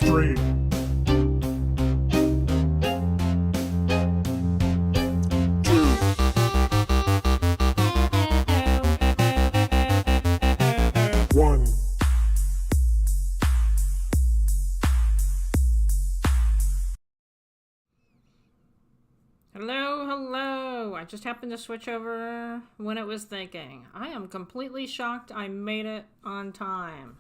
stream. One. Hello, hello. I just happened to switch over when it was thinking. I am completely shocked I made it on time.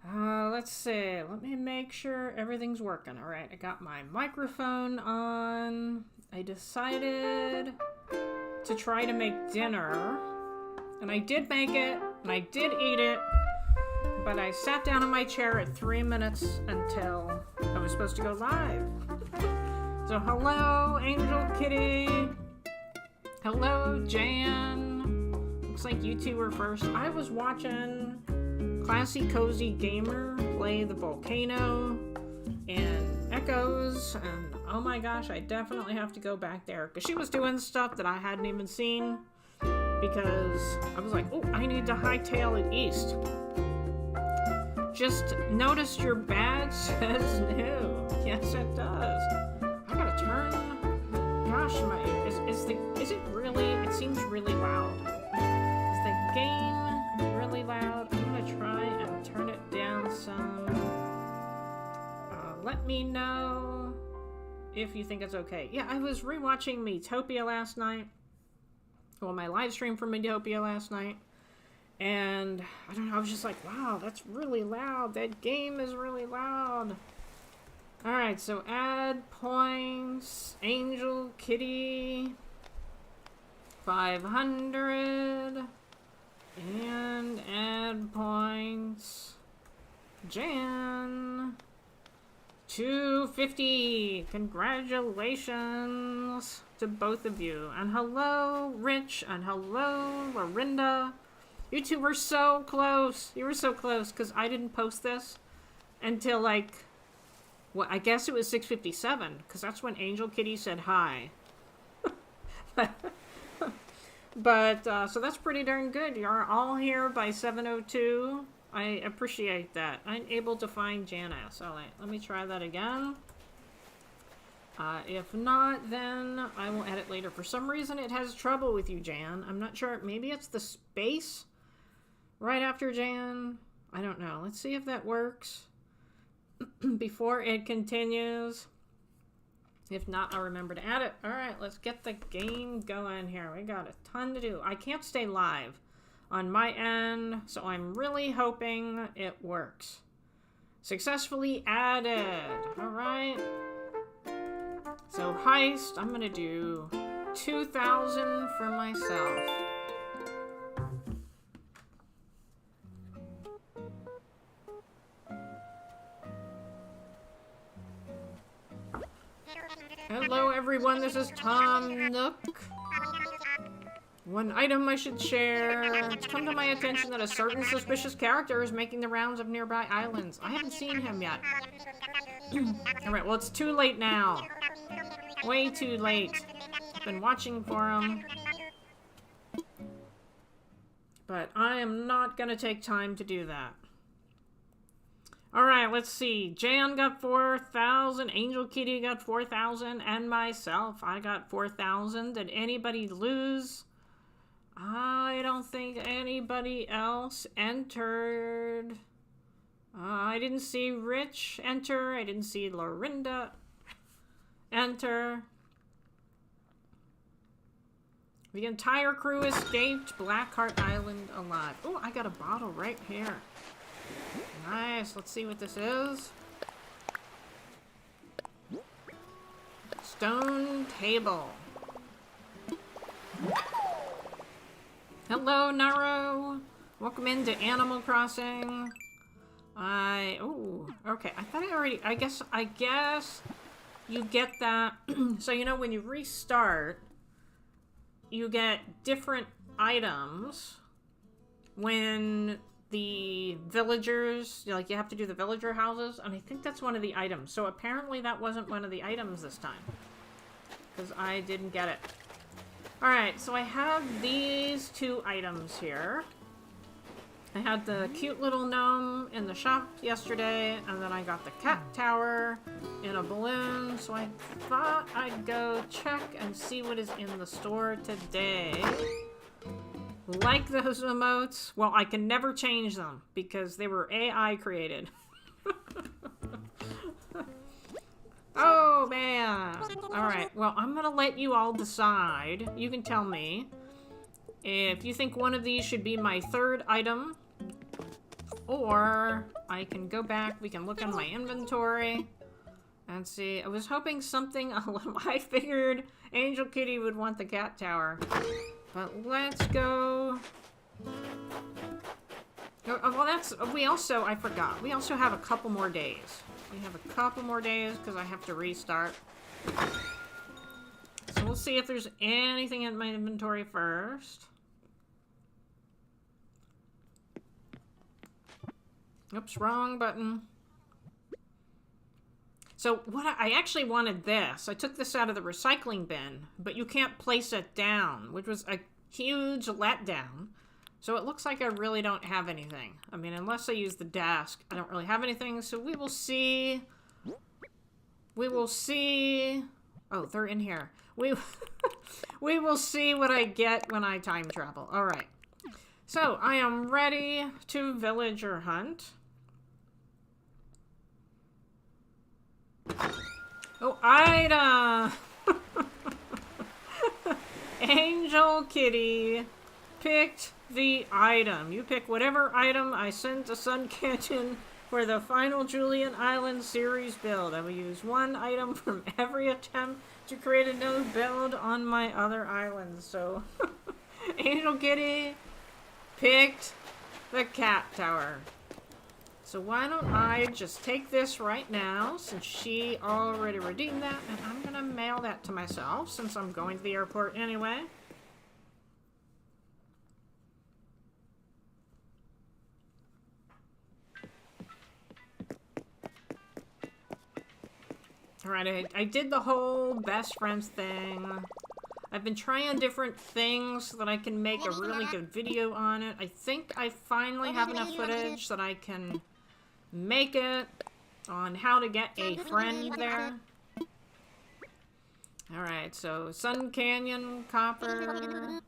Let's see. Let me make sure everything's working. All right, I got my microphone on. I decided to try to make dinner. And I did make it, and I did eat it. But I sat down in my chair at 3 minutes until I was supposed to go live. So hello, Angel Kitty. Hello, Jan. Looks like you two were first. I was watching Classy Cozy Gamer play the volcano and Echoes, and oh my gosh, I definitely have to go back there because she was doing stuff that I hadn't even seen because I was like, oh, I need to hightail it east. Just noticed your badge says new. Yes, it does. I gotta turn. Gosh, is it really? It seems really loud. Is the game really loud? I'm gonna try and turn it down some. Let me know if you think it's okay. Yeah, I was rewatching Miitopia last night. Well, my live stream for Miitopia last night. And I don't know, I was just like, wow, that's really loud. That game is really loud. Alright, so add points, Angel Kitty, 500, and add points, Jan, 250. Congratulations to both of you. And hello, Rich, and hello, Lorinda. You two were so close. You were so close, because I didn't post this until, like, well, I guess it was 6:57, because that's when Angel Kitty said hi. But, so that's pretty darn good. You're all here by 7:02. I appreciate that. I'm able to find Janice. All right, let me try that again. If not, then I will add it later. For some reason, it has trouble with you, Jan. I'm not sure. Maybe it's the space right after Jan. I don't know. Let's see if that works before it continues. If not, I'll remember to add it. All right, let's get the game going here. We got a ton to do. I can't stay live on my end, so I'm really hoping it works. Successfully added. All right. So heist, I'm gonna do 2,000 for myself. Hello everyone, this is Tom Nook. One item I should share. It's come to my attention that a certain suspicious character is making the rounds of nearby islands. I haven't seen him yet. Alright, well it's too late now. Way too late. I've been watching for him. But I am not gonna take time to do that. Alright, let's see. Jan got 4,000, Angel Kitty got 4,000, and myself, I got 4,000. Did anybody lose? I don't think anybody else entered. I didn't see Rich enter. I didn't see Lorinda enter. The entire crew escaped Blackheart Island alive. Oh, I got a bottle right here. Nice. Let's see what this is. Stone table. Hello, Naro. Welcome into Animal Crossing. Oh, okay. I thought I already, I guess you get that. So, you know, when you restart, you get different items when the villagers, like, you have to do the villager houses, and I think that's one of the items. So apparently that wasn't one of the items this time, because I didn't get it. Alright, so I have these two items here. I had the cute little gnome in the shop yesterday, and then I got the cat tower in a balloon, so I thought I'd go check and see what is in the store today. Like those emotes, well, I can never change them because they were AI created. Oh, man. Alright, well, I'm gonna let you all decide. You can tell me if you think one of these should be my third item, or I can go back, we can look in my inventory and see. I was hoping something, I figured Angel Kitty would want the cat tower. But let's go. Oh, well, that's, we also, I forgot, we also have a couple more days. We have a couple more days because I have to restart. So we'll see if there's anything in my inventory first. Oops, wrong button. So what I actually wanted this. I took this out of the recycling bin, but you can't place it down, which was a huge letdown. So it looks like I really don't have anything. I mean, unless I use the desk, I don't really have anything. So we will see. We will see. Oh, they're in here. We will see what I get when I time travel. All right. So I am ready to villager hunt. Oh, Ida! Angel Kitty picked the item. You pick whatever item I send to Sun Canyon for the final Julian Island series build. I will use one item from every attempt to create a new build on my other islands. So, Angel Kitty picked the cat tower. So why don't I just take this right now, since she already redeemed that, and I'm gonna mail that to myself, since I'm going to the airport anyway. Alright, I did the whole best friends thing. I've been trying different things so that I can make a really good video on it. I think I finally have enough footage that I can make it on how to get a friend there. Alright, so Sun Canyon, Copper.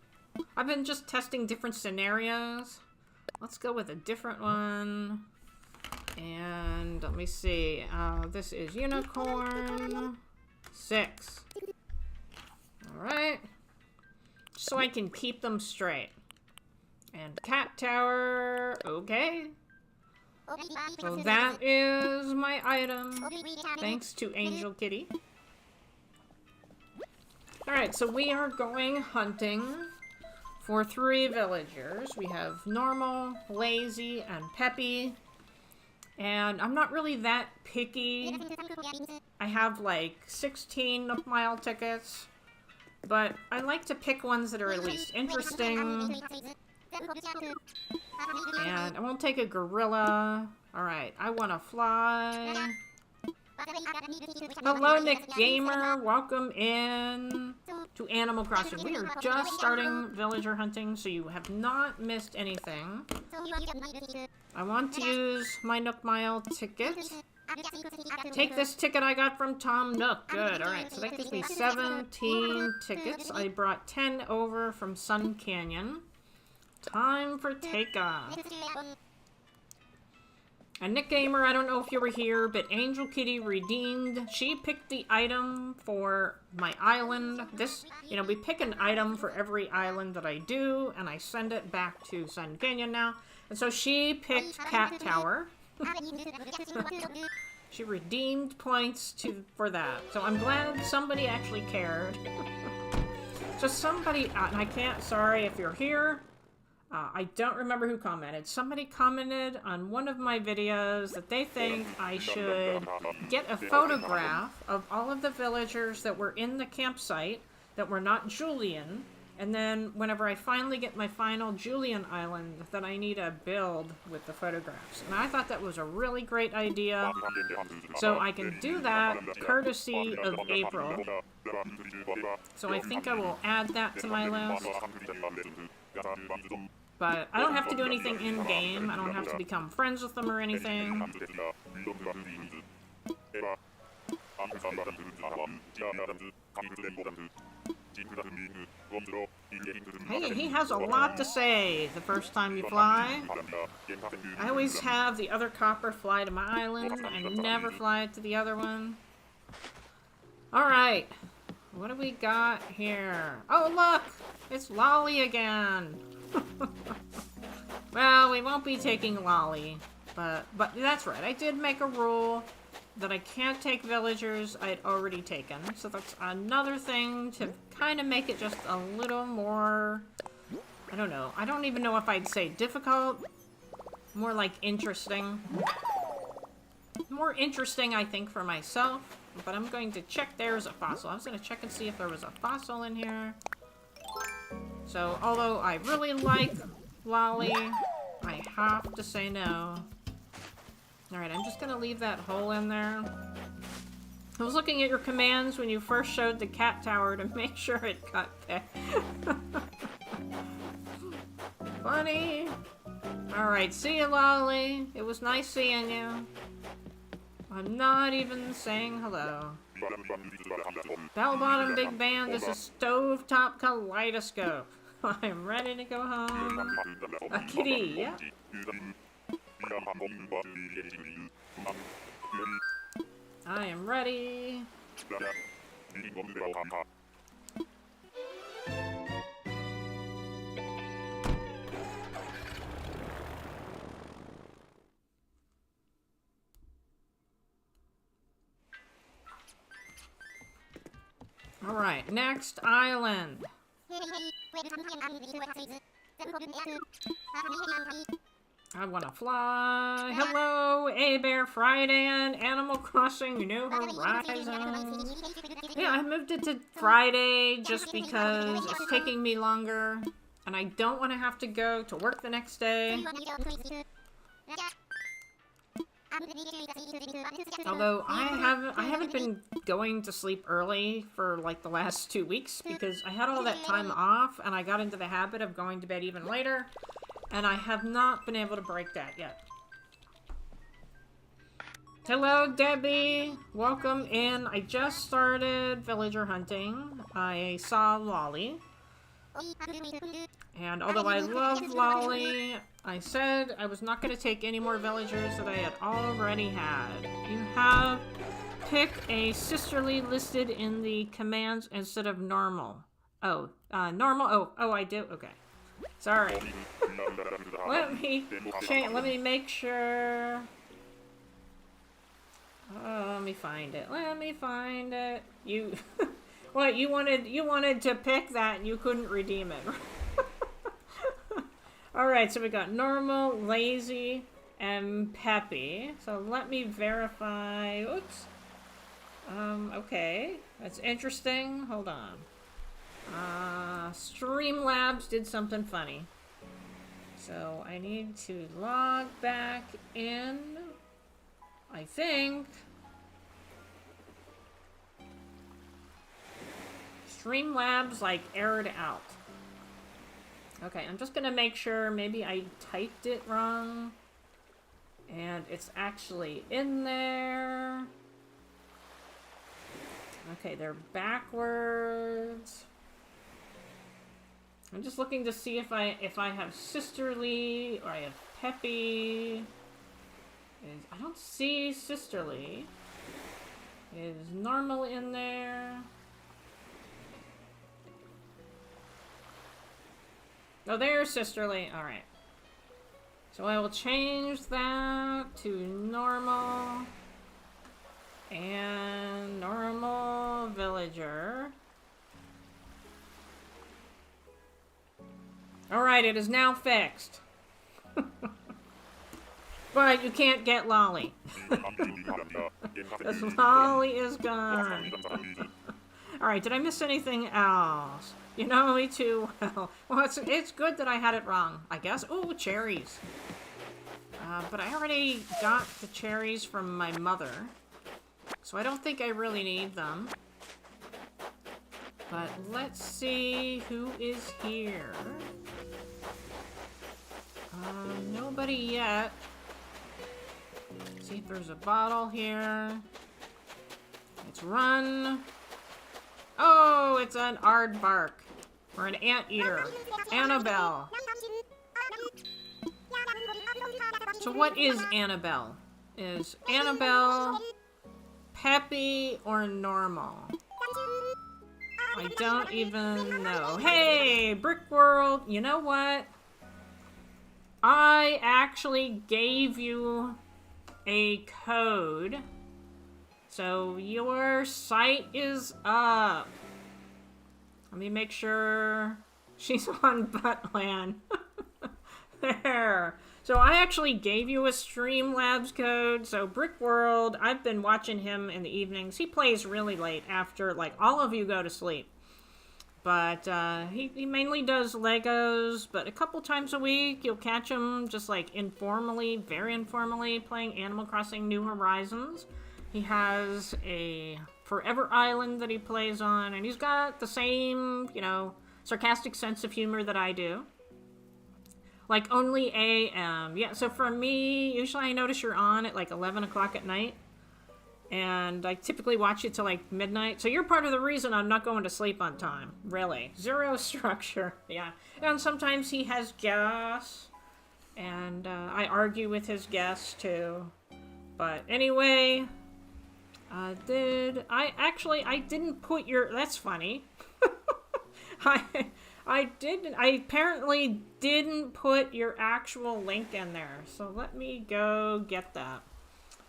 I've been just testing different scenarios. Let's go with a different one. And let me see. This is Unicorn 6. Alright. So I can keep them straight. And Cat Tower. Okay. So that is my item. Thanks to Angel Kitty. Alright, so we are going hunting for 3 villagers. We have Normal, Lazy, and Peppy. And I'm not really that picky. I have like 16 mile tickets. But I like to pick ones that are at least interesting. And I won't take a gorilla. Alright, I want to fly. Hello, Nick Gamer. Welcome in to Animal Crossing. We are just starting villager hunting, so you have not missed anything. I want to use my Nook Mile ticket. Take this ticket I got from Tom Nook. Good. Alright, so that gives me 17 tickets. I brought 10 over from Sun Canyon. Time for takeoff. And Nick Gamer, I don't know if you were here, but Angel Kitty redeemed. She picked the item for my island. This, you know, we pick an item for every island that I do, and I send it back to Sun Canyon now. And so she picked Cat Tower. She redeemed points for that. So I'm glad somebody actually cared. So somebody, and I can't, sorry if you're here. I don't remember who commented. Somebody commented on one of my videos that they think I should get a photograph of all of the villagers that were in the campsite that were not Julian. And then whenever I finally get my final Julian island, that I need a build with the photographs. And I thought that was a really great idea. So I can do that courtesy of April. So I think I will add that to my list. But I don't have to do anything in-game. I don't have to become friends with them or anything. Hey, he has a lot to say the first time you fly. I always have the other copper fly to my island. I never fly to the other one. Alright. What do we got here? Oh, look! It's Lolly again! Well, we won't be taking Lolly. But that's right. I did make a rule that I can't take villagers I'd already taken. So that's another thing to kind of make it just a little more... I don't know. I don't even know if I'd say difficult. More like interesting. More interesting, I think, for myself. But I'm going to check there's a fossil. I was going to check and see if there was a fossil in here. So, although I really like Lolly, I have to say no. Alright, I'm just gonna leave that hole in there. I was looking at your commands when you first showed the cat tower to make sure it got picked. Funny. Alright, see you, Lolly. It was nice seeing you. I'm not even saying hello. Bell bottom big band, this is stovetop kaleidoscope. I'm ready to go home. A kitty, yeah. I am ready. Alright, next island. I wanna fly. Hello, A-Bear Friday and Animal Crossing New Horizons. Yeah, I moved it to Friday just because it's taking me longer. And I don't want to have to go to work the next day. Although I haven't been going to sleep early for like the last 2 weeks because I had all that time off and I got into the habit of going to bed even later. And I have not been able to break that yet. Hello, Debbie. Welcome in. I just started villager hunting. I saw Lolly. And although I love Lolly, I said I was not going to take any more villagers that I had already had. You have pick a sisterly listed in the commands instead of normal. Oh, normal? Oh, I do? Okay. Sorry. Let me make sure. Oh, let me find it. Let me find it. You, what, you wanted to pick that and you couldn't redeem it. Alright, so we got normal, lazy, and peppy. So let me verify. Oops. Okay. That's interesting. Hold on. Streamlabs did something funny. So I need to log back in. I think. Streamlabs like aired out. Okay, I'm just gonna make sure maybe I typed it wrong. And it's actually in there. Okay, they're backwards. I'm just looking to see if I have sisterly or I have peppy. I don't see sisterly. Is normal in there? Oh, there's sisterly. Alright. So I will change that to normal. And normal villager. Alright, it is now fixed. But you can't get Lolly. This Lolly is gone. Alright, did I miss anything else? You know me too well. Well, it's good that I had it wrong, I guess. Ooh, cherries. But I already got the cherries from my mother. So I don't think I really need them. But let's see who is here. Nobody yet. See if there's a bottle here. Let's run. Oh, it's an aardvark. Or an anteater. Annabelle. So what is Annabelle? Is Annabelle peppy or normal? I don't even know. Hey, Brick World, you know what? I actually gave you a code. So your site is up. Let me make sure she's on Buttland. There. So I actually gave you a Streamlabs code. So Brick World, I've been watching him in the evenings. He plays really late after, like, all of you go to sleep. But he mainly does Legos, but a couple times a week you'll catch him just, like, informally, very informally, playing Animal Crossing New Horizons. He has a Forever Island that he plays on, and he's got the same, you know, sarcastic sense of humor that I do. Like, only AM. Yeah, so for me, usually I notice you're on at, like, 11 o'clock at night. And I typically watch it till, like, midnight. So you're part of the reason I'm not going to sleep on time. Really. Zero structure. Yeah. And sometimes he has guests. And I argue with his guests, too. But anyway, I didn't put your... That's funny. I apparently didn't put your actual link in there. So let me go get that.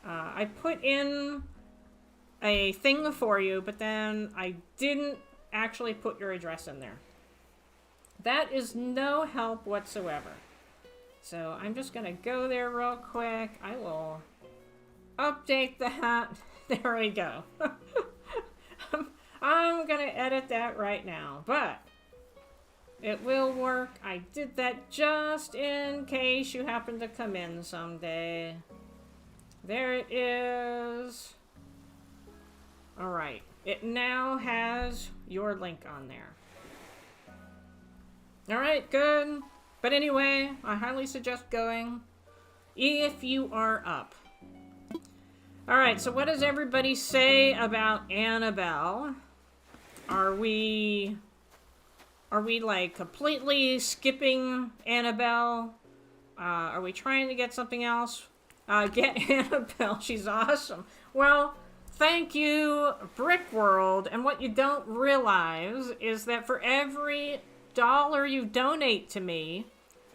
I put in a thing for you, but then I didn't actually put your address in there. That is no help whatsoever. So I'm just going to go there real quick. I will update that. There we go. I'm going to edit that right now, but it will work. I did that just in case you happen to come in someday. There it is. Alright. It now has your link on there. Alright, good. But anyway, I highly suggest going if you are up. Alright, so what does everybody say about Annabelle? Are we like completely skipping Annabelle? Are we trying to get something else? Get Annabelle, she's awesome. Well, thank you, Brick World. And what you don't realize is that for every $1 you donate to me,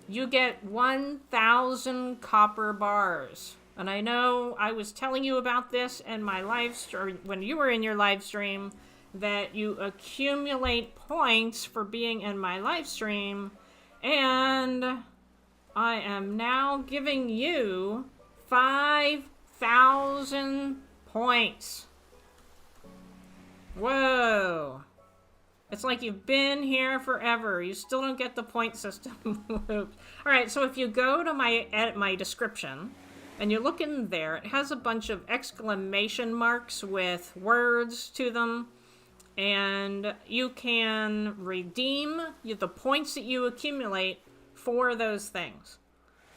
you get 1,000 copper bars. And I know I was telling you about this in my live stream, when you were in your live stream, that you accumulate points for being in my live stream. And I am now giving you 5,000 points. Whoa. It's like you've been here forever. You still don't get the point system looped. Alright, so if you go to my description, and you look in there, it has a bunch of exclamation marks with words to them. And you can redeem the points that you accumulate for those things.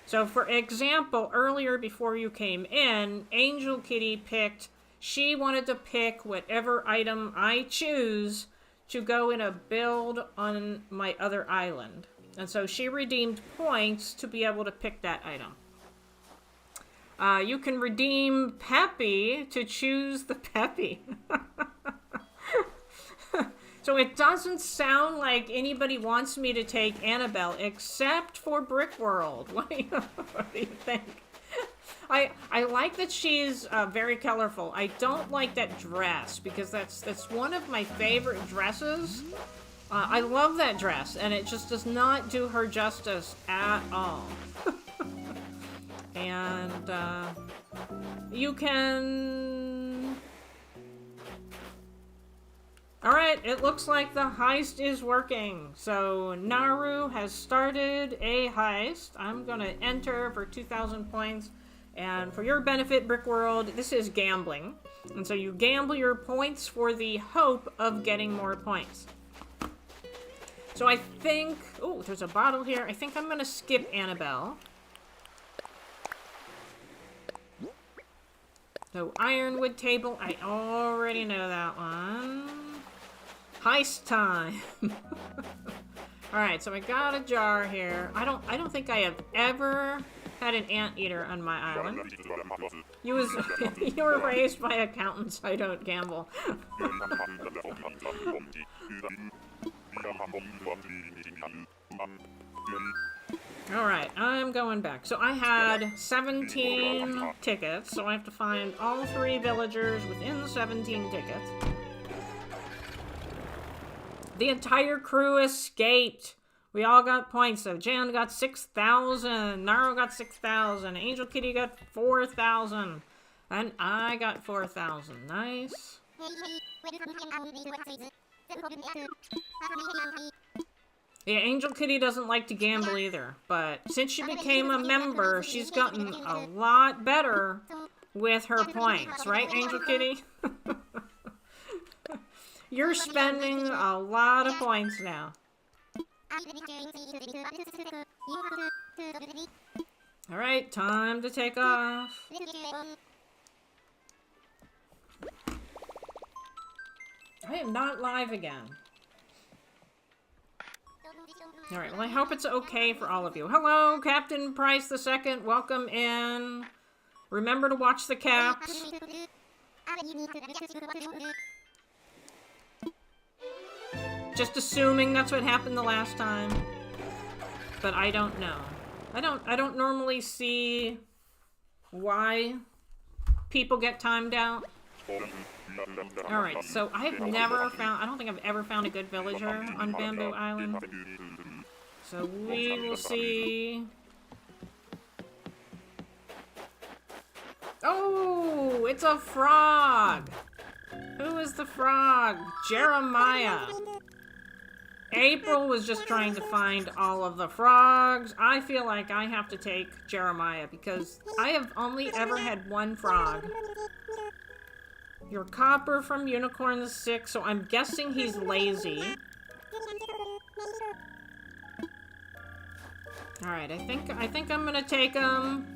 So, for example, earlier before you came in, Angel Kitty she wanted to pick whatever item I choose to go in a build on my other island. And so she redeemed points to be able to pick that item. You can redeem Peppy to choose the Peppy. So it doesn't sound like anybody wants me to take Annabelle except for Brick World. What do you think? I like that she's very colorful. I don't like that dress because that's one of my favorite dresses. I love that dress and it just does not do her justice at all. And you can... Alright, it looks like the heist is working. So, Naru has started a heist. I'm going to enter for 2,000 points. And for your benefit, Brick World, this is gambling. And so you gamble your points for the hope of getting more points. So I think... Oh, there's a bottle here. I think I'm going to skip Annabelle. So, ironwood table, I already know that one. Heist time. Alright, so I got a jar here. I don't think I have ever had an anteater on my island. You were raised by accountants, I don't gamble. Alright, I'm going back. So I had 17 tickets, so I have to find all 3 villagers within the 17 tickets. The entire crew escaped. We all got points. So Jan got 6,000. Naro got 6,000. Angel Kitty got 4,000. And I got 4,000. Nice. Yeah, Angel Kitty doesn't like to gamble either. But since she became a member, she's gotten a lot better with her points. Right, Angel Kitty? You're spending a lot of points now. Alright, time to take off. I am not live again. Alright, well I hope it's okay for all of you. Hello, Captain Price II. Welcome in. Remember to watch the caps. Just assuming that's what happened the last time. But I don't know. I don't normally see why people get timed out. Alright, so I've never found... I don't think I've ever found a good villager on Bamboo Island. So we will see... Oh! It's a frog! Who is the frog? Jeremiah! April was just trying to find all of the frogs. I feel like I have to take Jeremiah because I have only ever had one frog. You're Copper from Unicorn the 6, so I'm guessing he's lazy. Alright, I think I'm gonna take him.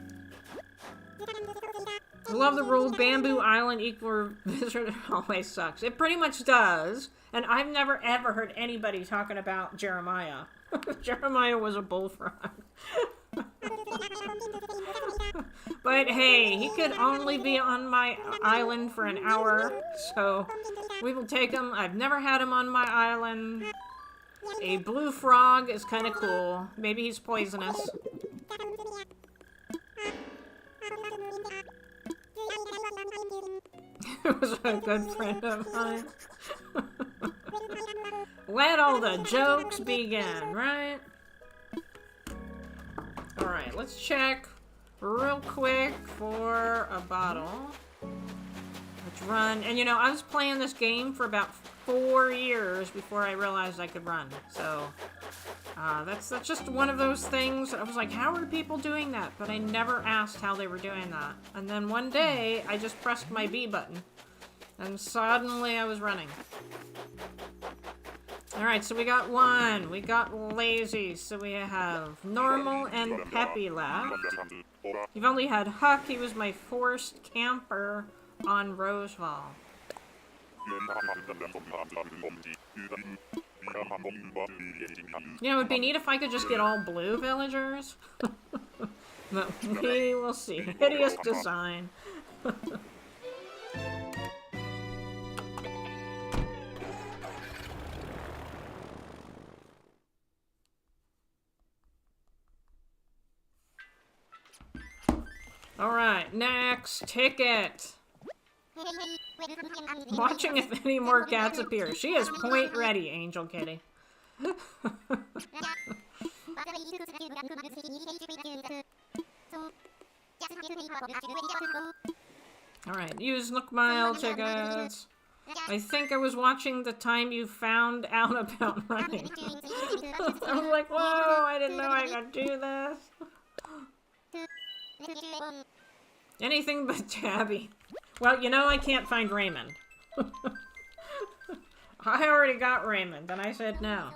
I love the rule, Bamboo Island equal visitor always sucks. It pretty much does. And I've never ever heard anybody talking about Jeremiah. Jeremiah was a bullfrog. But hey, he could only be on my island for an hour, so we will take him. I've never had him on my island. A blue frog is kind of cool. Maybe he's poisonous. It was a good friend of mine. Let all the jokes begin, right? Alright, let's check real quick for a bottle. Let's run. And you know, I was playing this game for about 4 years before I realized I could run. So, that's just one of those things. I was like, how are people doing that? But I never asked how they were doing that. And then one day, I just pressed my B button. And suddenly I was running. Alright, so we got one. We got lazy. So we have normal and peppy left. You've only had Huck. He was my forced camper on Roseville. You know, it would be neat if I could just get all blue villagers. But we will see. Hideous design. Alright, next ticket. Watching if any more cats appear. She is point ready, Angel Kitty. Alright, use Nook Mile tickets. I think I was watching the time you found out about running. I was like, whoa, I didn't know I could do this. Anything but Tabby. Well, you know I can't find Raymond. I already got Raymond, and I said no.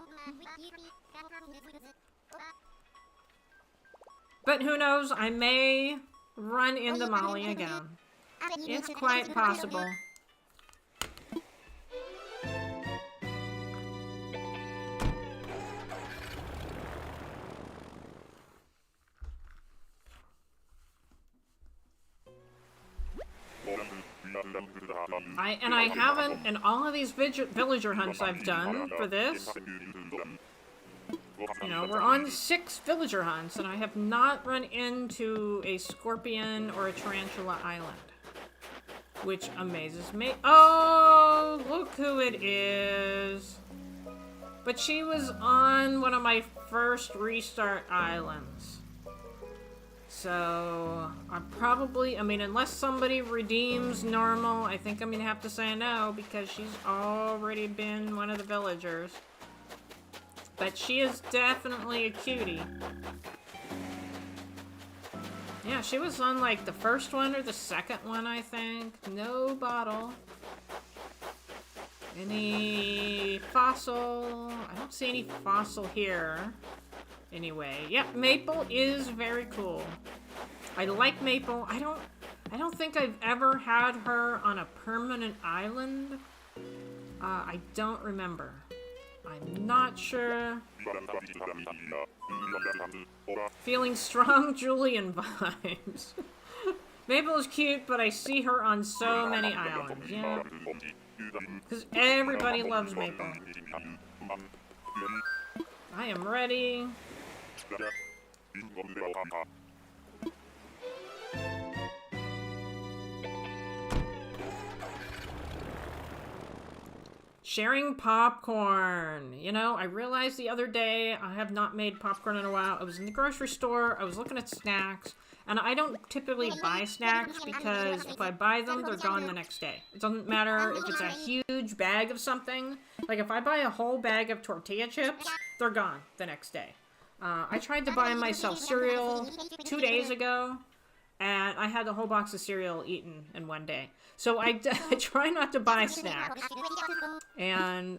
But who knows, I may run into Molly again. It's quite possible. I haven't, in all of these villager hunts I've done for this, you know, we're on 6 villager hunts, and I have not run into a scorpion or a tarantula island. Which amazes me. Oh, look who it is. But she was on one of my first restart islands. So, I mean, unless somebody redeems normal, I think I'm gonna have to say no, because she's already been one of the villagers. But she is definitely a cutie. Yeah, she was on, like, the first one or the second one, I think. No bottle. Any fossil? I don't see any fossil here. Anyway, yeah, Maple is very cool. I like Maple. I don't think I've ever had her on a permanent island. I don't remember. I'm not sure. Feeling strong Julian vibes. Maple is cute, but I see her on so many islands, yeah. Because everybody loves Maple. I am ready. Sharing popcorn. You know, I realized the other day I have not made popcorn in a while. I was in the grocery store, I was looking at snacks, and I don't typically buy snacks because if I buy them, they're gone the next day. It doesn't matter if it's a huge bag of something. Like if I buy a whole bag of tortilla chips, they're gone the next day. I tried to buy myself cereal 2 days ago, and I had the whole box of cereal eaten in one day. So I try not to buy snacks. And,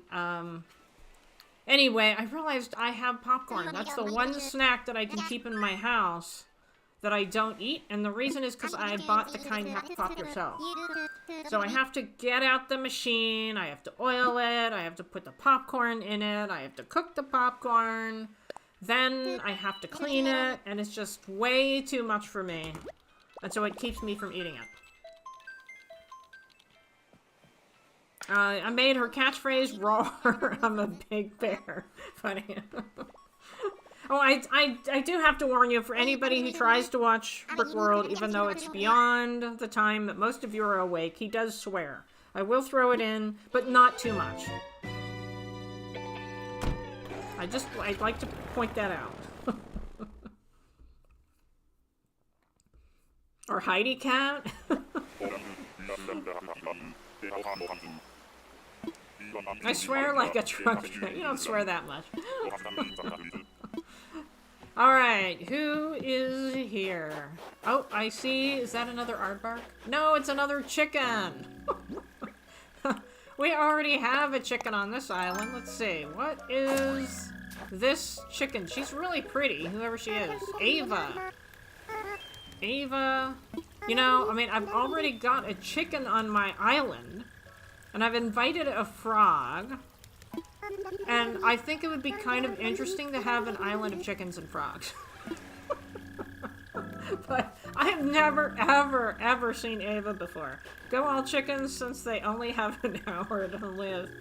anyway, I realized I have popcorn. That's the one snack that I can keep in my house that I don't eat. And the reason is because I bought the kind you have to pop yourself. So I have to get out the machine. I have to oil it. I have to put the popcorn in it. I have to cook the popcorn. Then I have to clean it. And it's just way too much for me. And so it keeps me from eating it. I made her catchphrase, roar, I'm a big bear. Funny. Oh, I do have to warn you, for anybody who tries to watch Brick World, even though it's beyond the time that most of you are awake, he does swear. I will throw it in, but not too much. I'd like to point that out. Or Heidi Cat? I swear like a truck. You don't swear that much. Alright, who is here? Oh, I see. Is that another aardvark? No, it's another chicken! We already have a chicken on this island. Let's see. What is this chicken? She's really pretty, whoever she is. Ava. Ava. You know, I mean, I've already got a chicken on my island. And I've invited a frog, and I think it would be kind of interesting to have an island of chickens and frogs. But I have never, ever, ever seen Ava before. Go all chickens, since they only have an hour to live.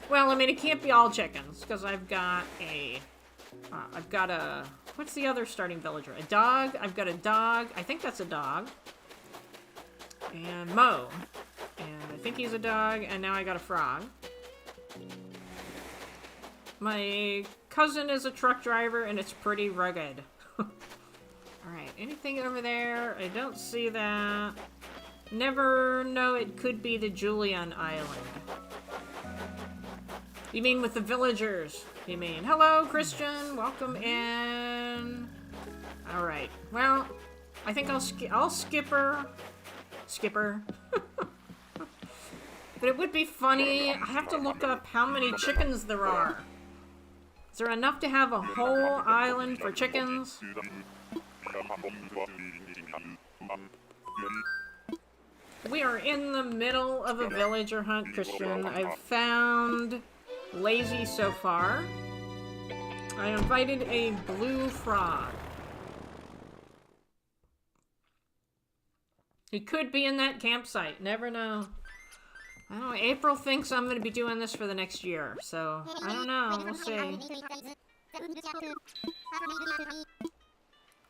Well, I mean, it can't be all chickens, because I've got a, what's the other starting villager? A dog? I've got a dog. I think that's a dog. And Mo. And I think he's a dog, and now I got a frog. My cousin is a truck driver, and it's pretty rugged. Alright, anything over there? I don't see that. Never know, it could be the Julian island. You mean with the villagers? You mean. Hello, Christian! Welcome in! Alright, well, I think I'll skip her. Skipper. But it would be funny. I have to look up how many chickens there are. Is there enough to have a whole island for chickens? We are in the middle of a villager hunt, Christian. I've found Lazy so far. I invited a blue frog. He could be in that campsite. Never know. I don't know. April thinks I'm going to be doing this for the next year, so I don't know. We'll see.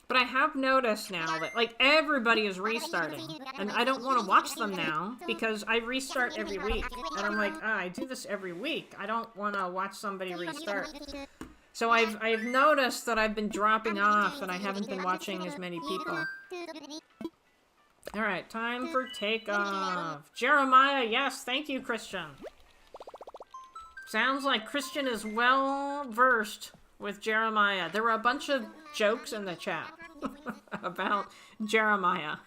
But I have noticed now that, like, everybody is restarting. And I don't want to watch them now, because I restart every week. And I'm like, I do this every week. I don't want to watch somebody restart. So I've noticed that I've been dropping off, and I haven't been watching as many people. Alright, time for takeoff. Jeremiah, yes, thank you, Christian. Sounds like Christian is well versed with Jeremiah. There were a bunch of jokes in the chat about Jeremiah.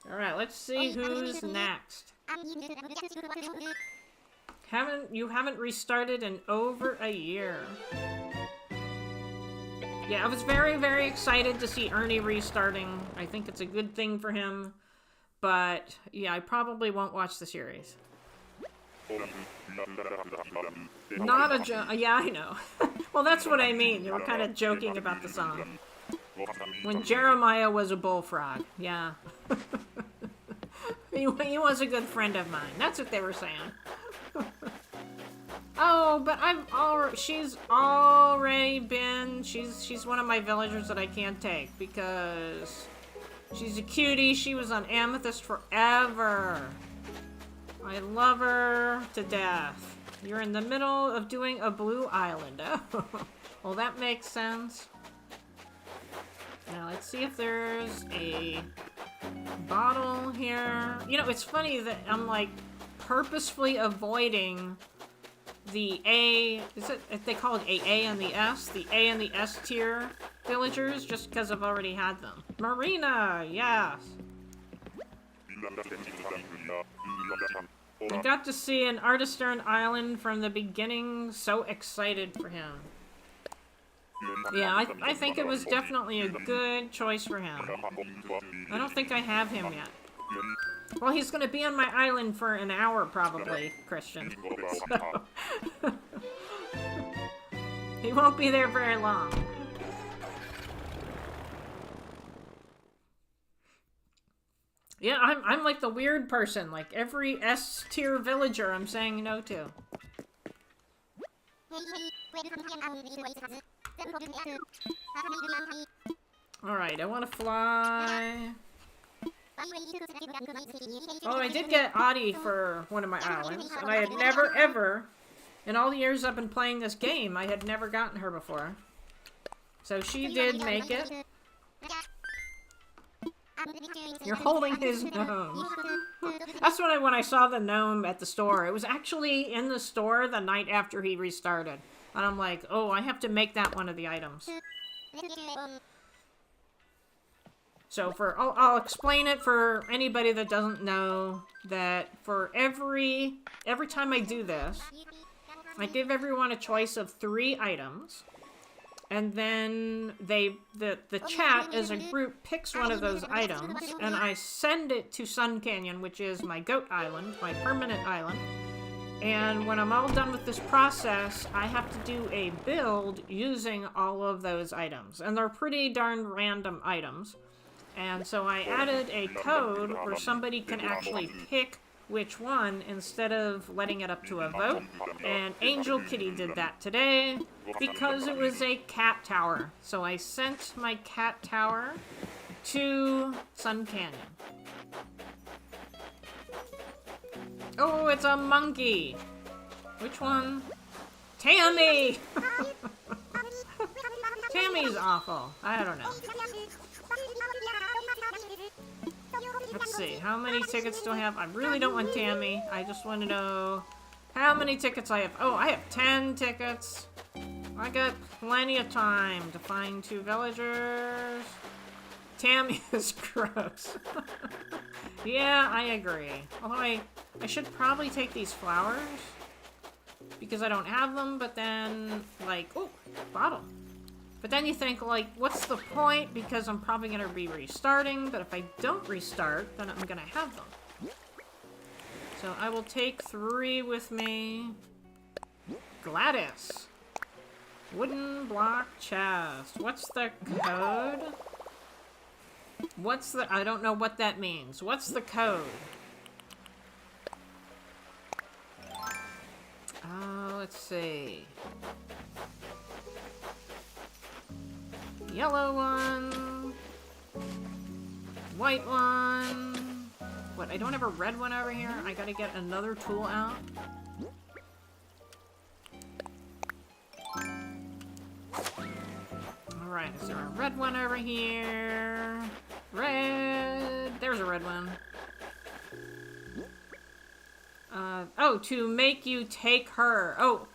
Alright, let's see who's next. You haven't restarted in over a year. Yeah, I was very, very excited to see Ernie restarting. I think it's a good thing for him. But, yeah, I probably won't watch the series. Not a joke. Yeah, I know. Well, that's what I mean. You were kind of joking about the song. When Jeremiah was a bullfrog. Yeah. He was a good friend of mine. That's what they were saying. Oh, but she's already been, she's one of my villagers that I can't take because she's a cutie. She was on Amethyst forever. I love her to death. You're in the middle of doing a blue island. Oh, well, that makes sense. Now, let's see if there's a bottle here. You know, it's funny that I'm, like, purposefully avoiding the A, they call it A and the S? The A and the S tier villagers, just because I've already had them. Marina, yes! I got to see an Artistern Island from the beginning, so excited for him. Yeah, I think it was definitely a good choice for him. I don't think I have him yet. Well, he's gonna be on my island for an hour, probably, Christian. So. He won't be there very long. Yeah, I'm like the weird person. Like, every S-tier villager I'm saying no to. Alright, I want to fly... Oh, I did get Audie for one of my islands, and I had never, ever, in all the years I've been playing this game, I had never gotten her before. So she did make it. You're holding his gnome. That's when I saw the gnome at the store. It was actually in the store the night after he restarted. And I'm like, oh, I have to make that one of the items. So I'll explain it for anybody that doesn't know that for every time I do this, I give everyone a choice of 3 items, and then the chat as a group picks one of those items, and I send it to Sun Canyon, which is my goat island, my permanent island. And when I'm all done with this process, I have to do a build using all of those items, and they're pretty darn random items. And so I added a code where somebody can actually pick which one instead of letting it up to a vote. And Angel Kitty did that today because it was a cat tower. So I sent my cat tower to Sun Canyon. Oh, it's a monkey. Which one? Tammy! Tammy's awful. I don't know. Let's see, how many tickets do I have? I really don't want Tammy. I just want to know how many tickets I have. Oh, I have 10 tickets. I got plenty of time to find 2 villagers. Tammy is gross. Yeah, I agree. Although I should probably take these flowers because I don't have them, but then, like, oh, bottle. But then you think, like, what's the point? Because I'm probably going to be restarting, but if I don't restart, then I'm going to have them. So I will take 3 with me. Gladys. Wooden block chest. What's the code? What's the... I don't know what that means. What's the code? Let's see. Yellow one. White one. What, I don't have a red one over here? I gotta get another tool out. Alright, is there a red one over here? Red! There's a red one. Oh, to make you take her. Oh,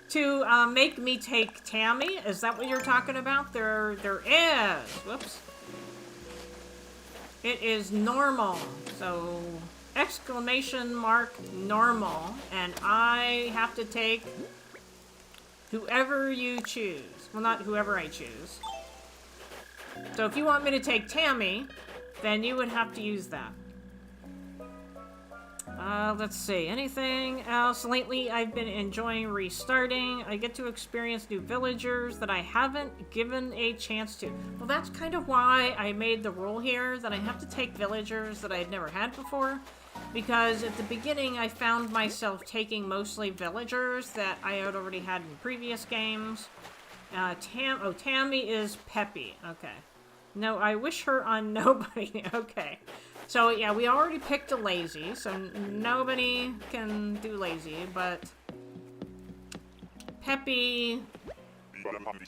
to make me take Tammy? Is that what you're talking about? There is. Whoops. It is normal. So, exclamation mark normal. And I have to take whoever you choose. Well, not whoever I choose. So if you want me to take Tammy, then you would have to use that. Let's see. Anything else? Lately, I've been enjoying restarting. I get to experience new villagers that I haven't given a chance to. Well, that's kind of why I made the rule here that I have to take villagers that I'd never had before. Because at the beginning, I found myself taking mostly villagers that I had already had in previous games. Tammy is Peppy. Okay. No, I wish her on nobody. Okay. So, yeah, we already picked a lazy, so nobody can do lazy, but Peppy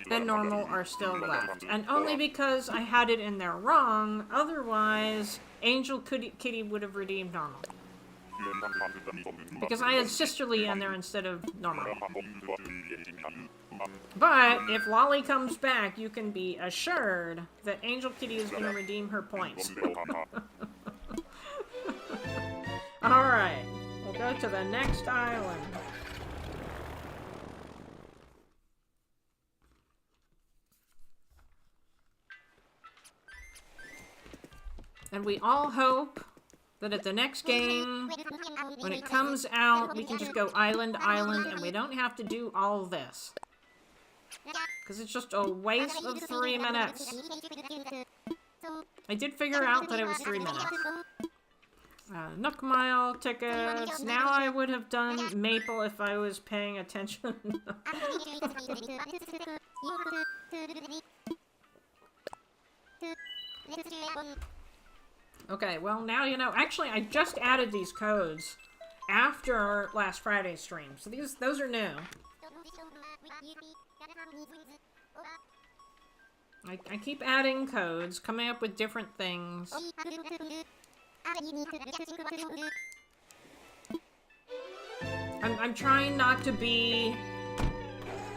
and normal are still left. And only because I had it in there wrong, otherwise, Angel Kitty would have redeemed normal. Because I had sisterly in there instead of normal. But if Lolly comes back, you can be assured that Angel Kitty is going to redeem her points. Alright, we'll go to the next island. And we all hope that at the next game, when it comes out, we can just go island, island, and we don't have to do all this. Because it's just a waste of 3 minutes. I did figure out that it was 3 minutes. Nook Mile tickets. Now I would have done Maple if I was paying attention. Okay, well now you know. Actually, I just added these codes after last Friday's stream, so those are new. I keep adding codes, coming up with different things. I'm trying not to be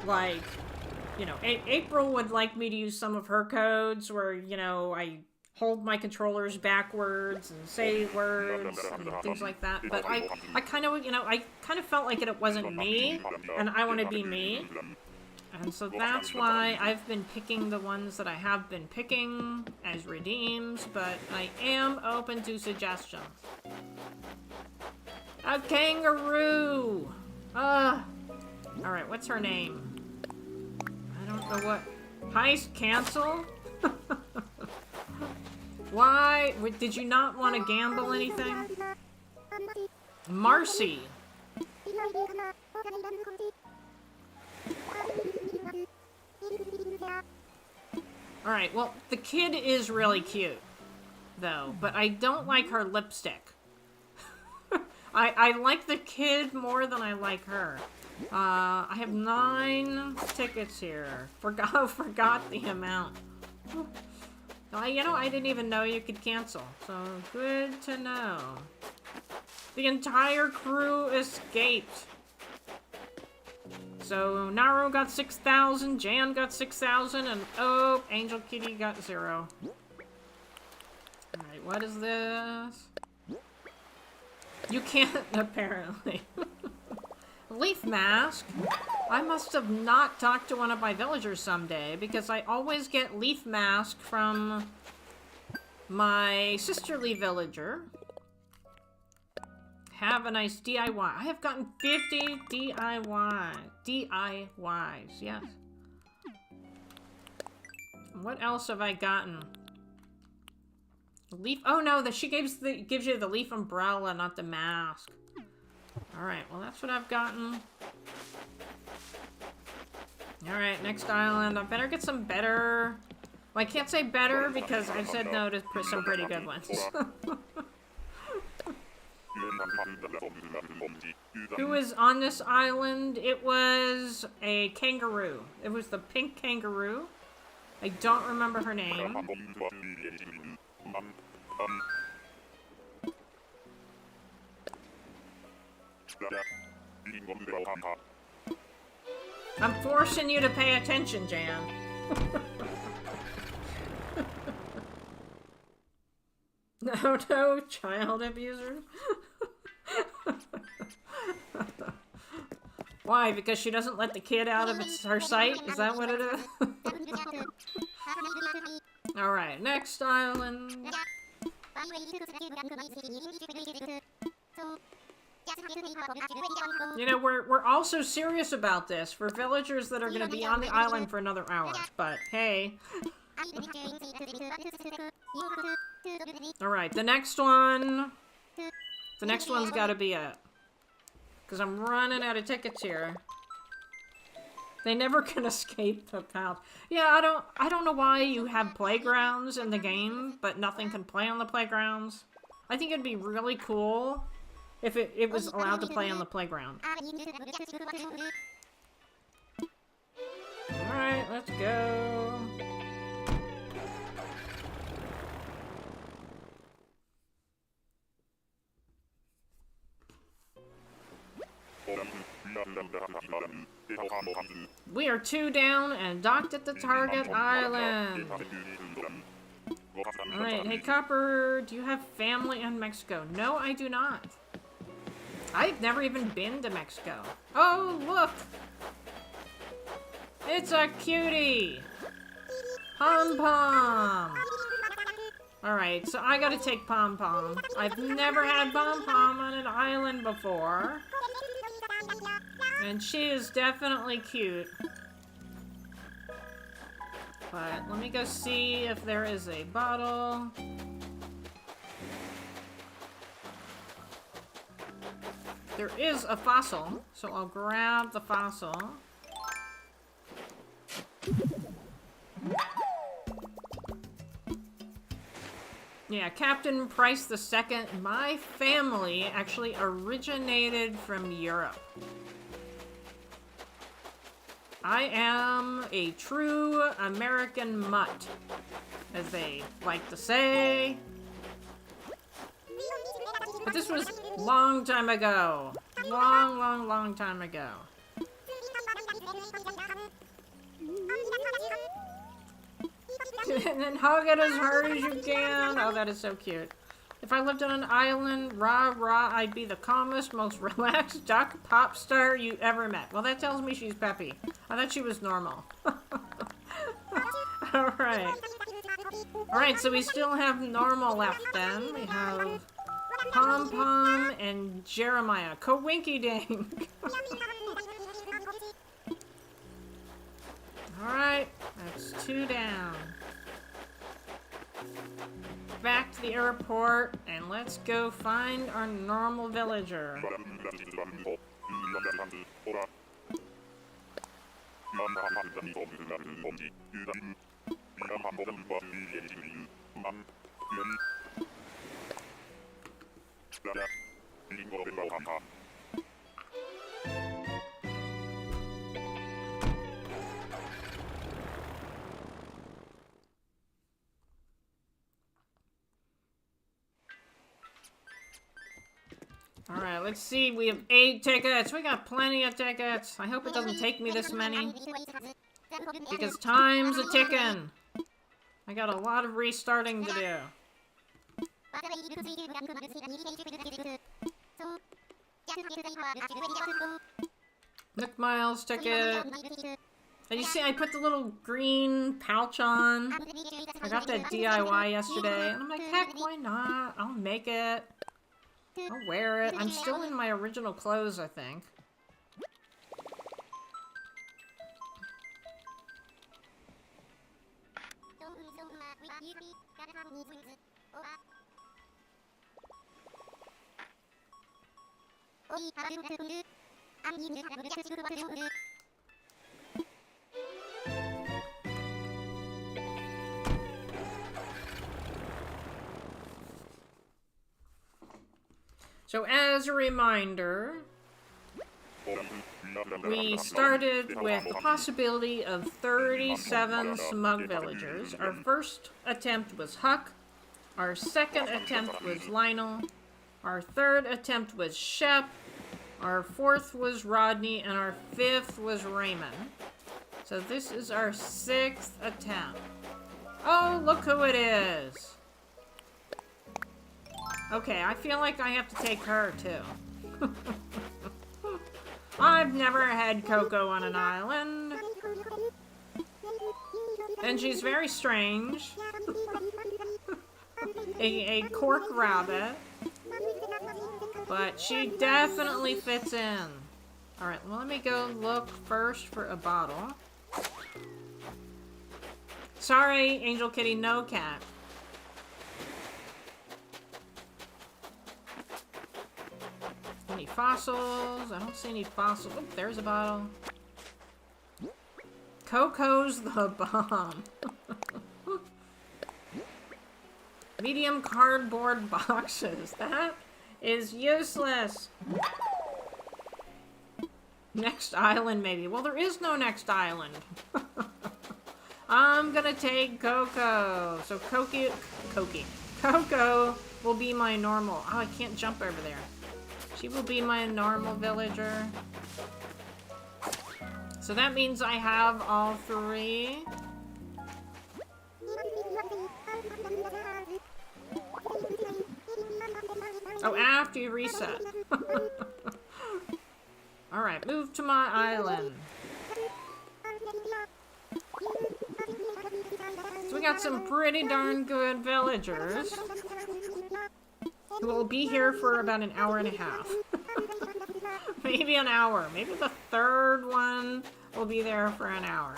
like, you know, April would like me to use some of her codes where, you know, I hold my controllers backwards and say words and things like that. But I kind of, you know, I kind of felt like it wasn't me, and I want to be me. And so that's why I've been picking the ones that I have been picking as redeems, but I am open to suggestions. A kangaroo! Alright, what's her name? I don't know what... Heist cancel? Why? Did you not want to gamble anything? Marcy! Alright, well, the kid is really cute, though, but I don't like her lipstick. I like the kid more than I like her. I have 9 tickets here. Forgot the amount. You know, I didn't even know you could cancel, so good to know. The entire crew escaped. So, Naru got 6,000, Jan got 6,000, and oh, Angel Kitty got 0. Alright, what is this? You can't, apparently. Leaf mask? I must have not talked to one of my villagers someday, because I always get leaf mask from my sisterly villager. Have a nice DIY. I have gotten 50 DIYs, yes. What else have I gotten? Leaf, oh no, she gives you the leaf umbrella, not the mask. Alright, well that's what I've gotten. Alright, next island. I better get some better... Well, I can't say better because I've said no to some pretty good ones. Who was on this island? It was a kangaroo. It was the pink kangaroo. I don't remember her name. I'm forcing you to pay attention, Jan. No, child abuser. Why? Because she doesn't let the kid out of her sight? Is that what it is? Alright, next island. You know, we're also serious about this for villagers that are going to be on the island for another hour. But, hey. Alright, the next one... The next one's gotta be it. Because I'm running out of tickets here. They never can escape the path. Yeah, I don't know why you have playgrounds in the game, but nothing can play on the playgrounds. I think it'd be really cool if it was allowed to play on the playground. Alright, let's go. We are 2 down and docked at the target island. Alright, hey Copper, do you have family in Mexico? No, I do not. I've never even been to Mexico. Oh, look! It's a cutie! Pom Pom! Alright, so I gotta take Pom Pom. I've never had Pom Pom on an island before. And she is definitely cute. But let me go see if there is a bottle. There is a fossil, so I'll grab the fossil. Yeah, Captain Price II. My family actually originated from Europe. I am a true American mutt, as they like to say. But this was long time ago. Long time ago. And then hug it as hard as you can. Oh, that is so cute. If I lived on an island, I'd be the calmest, most relaxed duck pop star you ever met. Well, that tells me she's peppy. I thought she was normal. Alright. Alright, so we still have normal left then. We have Pom Pom and Jeremiah. Kawinky Dink. Alright, that's 2 down. Back to the airport, and let's go find our normal villager. Alright, let's see. We have 8 tickets. We got plenty of tickets. I hope it doesn't take me this many. Because time's a ticking. I got a lot of restarting to do. Nook Miles ticket. And you see, I put the little green pouch on. I got that DIY yesterday. And I'm like, heck, why not? I'll make it. I'll wear it. I'm still in my original clothes, I think. So as a reminder, we started with the possibility of 37 smug villagers. Our first attempt was Huck. Our second attempt was Lionel. Our third attempt was Shep. Our fourth was Rodney. And our fifth was Raymond. So this is our sixth attempt. Oh, look who it is. Okay, I feel like I have to take her, too. I've never had Coco on an island. And she's very strange. a cork rabbit. But she definitely fits in. Alright, well, let me go look first for a bottle. Sorry, Angel Kitty, no cat. Any fossils? I don't see any fossils. Oh, there's a bottle. Coco's the bomb. Medium cardboard boxes. That is useless. Next island, maybe. Well, there is no next island. I'm gonna take Coco. So Coco will be my normal. Oh, I can't jump over there. She will be my normal villager. So that means I have all three. Oh, after you reset. Alright, move to my island. So we got some pretty darn good villagers who will be here for about an hour and a half. Maybe an hour. Maybe the third one will be there for an hour.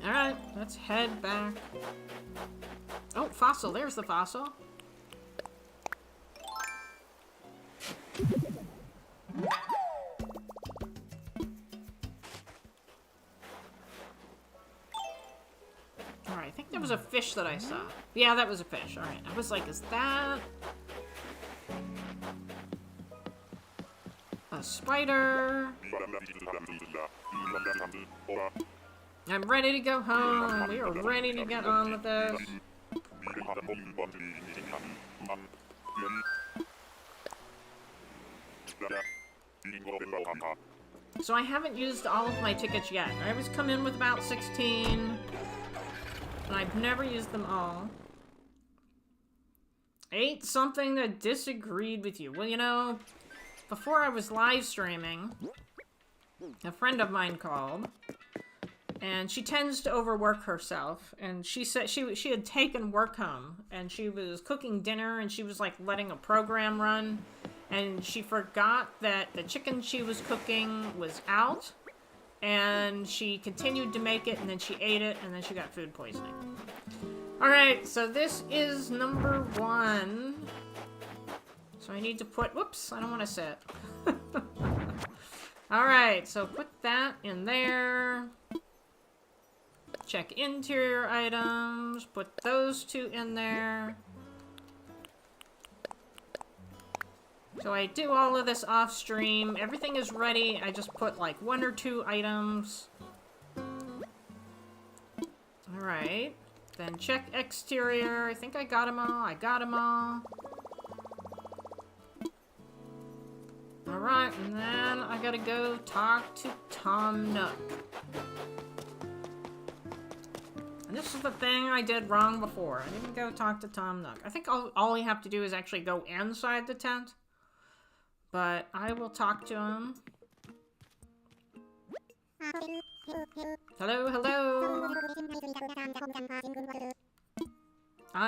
Alright, let's head back. Oh, fossil. There's the fossil. Alright, I think there was a fish that I saw. Yeah, that was a fish. Alright, I was like, is that a spider? I'm ready to go home. We are ready to get on with this. So I haven't used all of my tickets yet. I always come in with about 16. And I've never used them all. Ate something that disagreed with you. Well, you know, before I was live streaming, a friend of mine called. And she tends to overwork herself. And she said she had taken work home. And she was cooking dinner. And she was like letting a program run. And she forgot that the chicken she was cooking was out. And she continued to make it, and then she ate it, and then she got food poisoning. Alright, so this is number 1. So I need to put... Whoops, I don't want to sit. Alright, so put that in there. Check interior items. Put those 2 in there. So I do all of this off stream. Everything is ready. I just put like 1 or 2 items. Alright. Then check exterior. I think I got them all. I got them all. Alright, and then I gotta go talk to Tom Nook. And this is the thing I did wrong before. I didn't go talk to Tom Nook. I think all we have to do is actually go inside the tent. But I will talk to him. Hello, hello.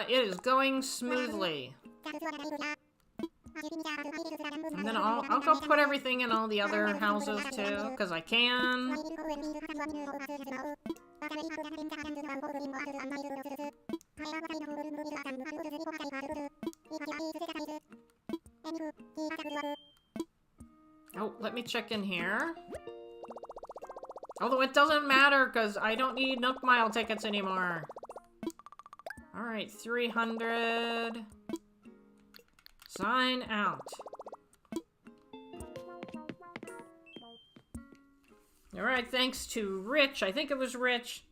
It is going smoothly. And then I'll go put everything in all the other houses too, because I can. Oh, let me check in here. Although it doesn't matter, because I don't need Nook Mile tickets anymore. Alright, 300. Sign out. Alright, thanks to Rich, I think it was Rich,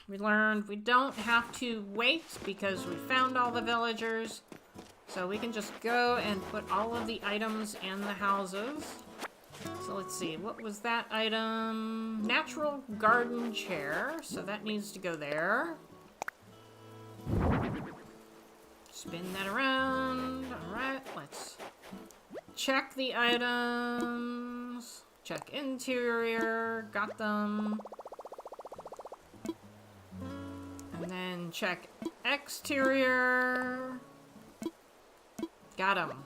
we learned we don't have to wait because we found all the villagers. So we can just go and put all of the items in the houses. So let's see, what was that item? Natural garden chair, so that needs to go there. Spin that around. Alright, let's check the items. Check interior, got them. And then check exterior. Got them.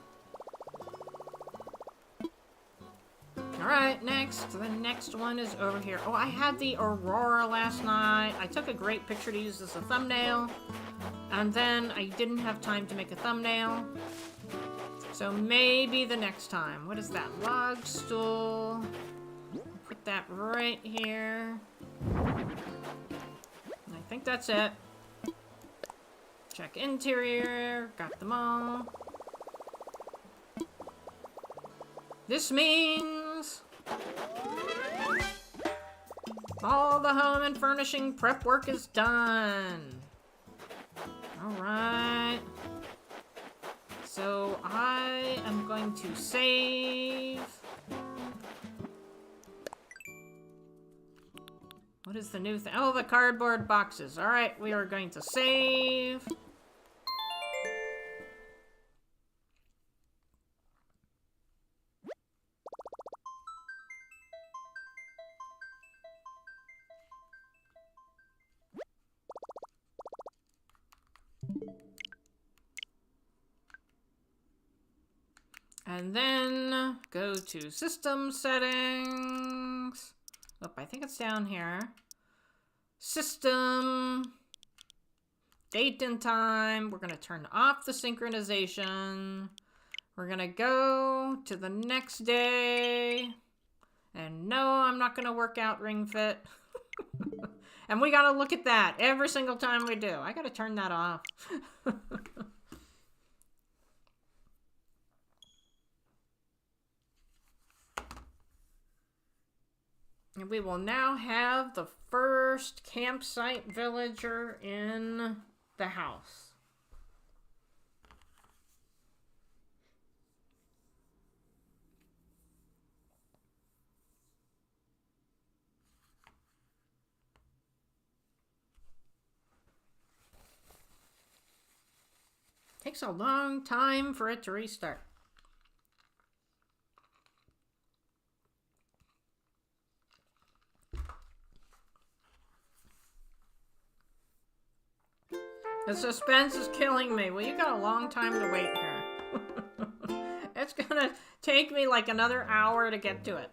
Alright, next. The next one is over here. Oh, I had the Aurora last night. I took a great picture to use as a thumbnail. And then I didn't have time to make a thumbnail. So maybe the next time. What is that? Log stool. Put that right here. I think that's it. Check interior. Got them all. This means all the home and furnishing prep work is done. Alright. So I am going to save. What is the new thing? Oh, the cardboard boxes. Alright, we are going to save. And then go to system settings. Oh, I think it's down here. System. Date and time. We're going to turn off the synchronization. We're going to go to the next day. And no, I'm not going to work out Ring Fit. And we got to look at that every single time we do. I got to turn that off. And we will now have the first campsite villager in the house. Takes a long time for it to restart. The suspense is killing me. Well, you got a long time to wait here. It's gonna take me like another hour to get to it.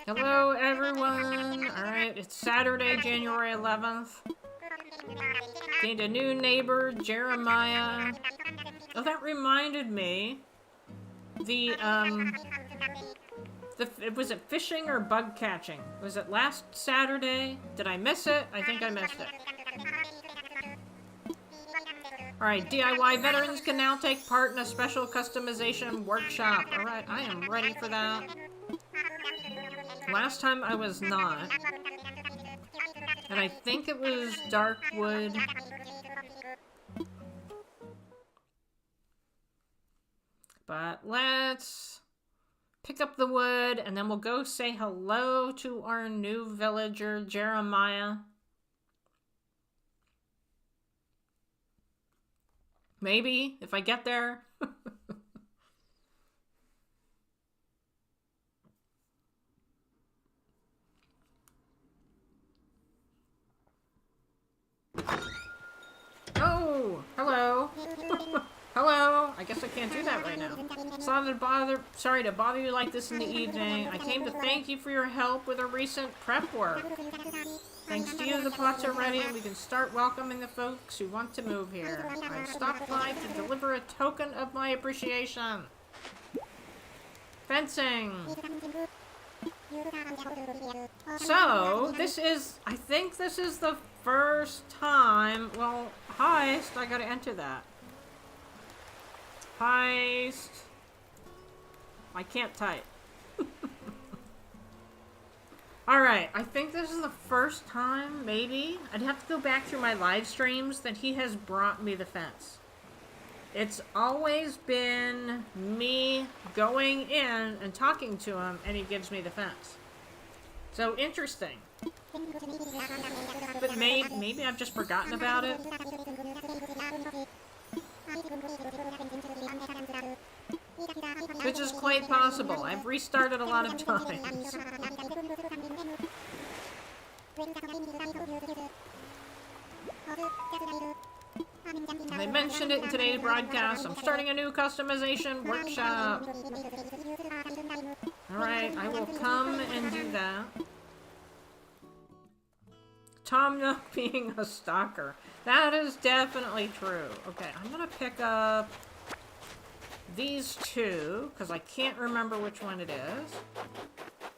Hello, everyone. Alright, it's Saturday, January 11th. Gained a new neighbor, Jeremiah. Oh, that reminded me. Was it fishing or bug catching? Was it last Saturday? Did I miss it? I think I missed it. Alright, DIY veterans can now take part in a special customization workshop. Alright, I am ready for that. Last time I was not. And I think it was dark wood. But let's pick up the wood, and then we'll go say hello to our new villager, Jeremiah. Maybe, if I get there. Hello. I guess I can't do that right now. Sorry to bother you like this in the evening. I came to thank you for your help with our recent prep work. Thanks to you, the plots are ready and we can start welcoming the folks who want to move here. I've stopped by to deliver a token of my appreciation. Fencing. So, I think this is the first time, well, heist, I gotta enter that. Heist. I can't type. Alright, I think this is the first time, maybe. I'd have to go back through my live streams that he has brought me the fence. It's always been me going in and talking to him, and he gives me the fence. So, interesting. But maybe I've just forgotten about it. Which is quite possible. I've restarted a lot of times. I mentioned it in today's broadcast. I'm starting a new customization workshop. Alright, I will come and do that. Tom Nook being a stalker. That is definitely true. Okay, I'm gonna pick up these two, because I can't remember which one it is.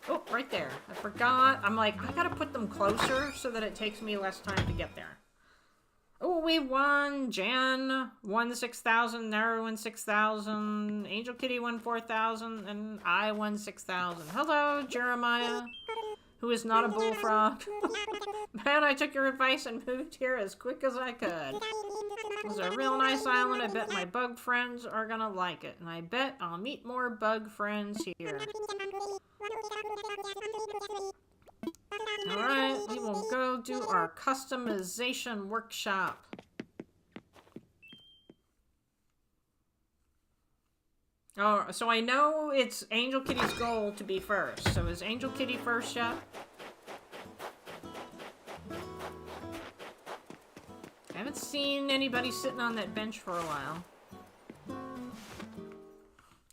Oh, right there. I forgot. I'm like, I gotta put them closer so that it takes me less time to get there. Oh, we won. Jan won 6,000. Nara won 6,000. Angel Kitty won 4,000. And I won 6,000. Hello, Jeremiah, who is not a bullfrog. Man, I took your advice and moved here as quick as I could. It was a real nice island. I bet my bug friends are gonna like it. And I bet I'll meet more bug friends here. Alright, we will go do our customization workshop. Oh, so I know it's Angel Kitty's goal to be first. So is Angel Kitty first, Shep? I haven't seen anybody sitting on that bench for a while.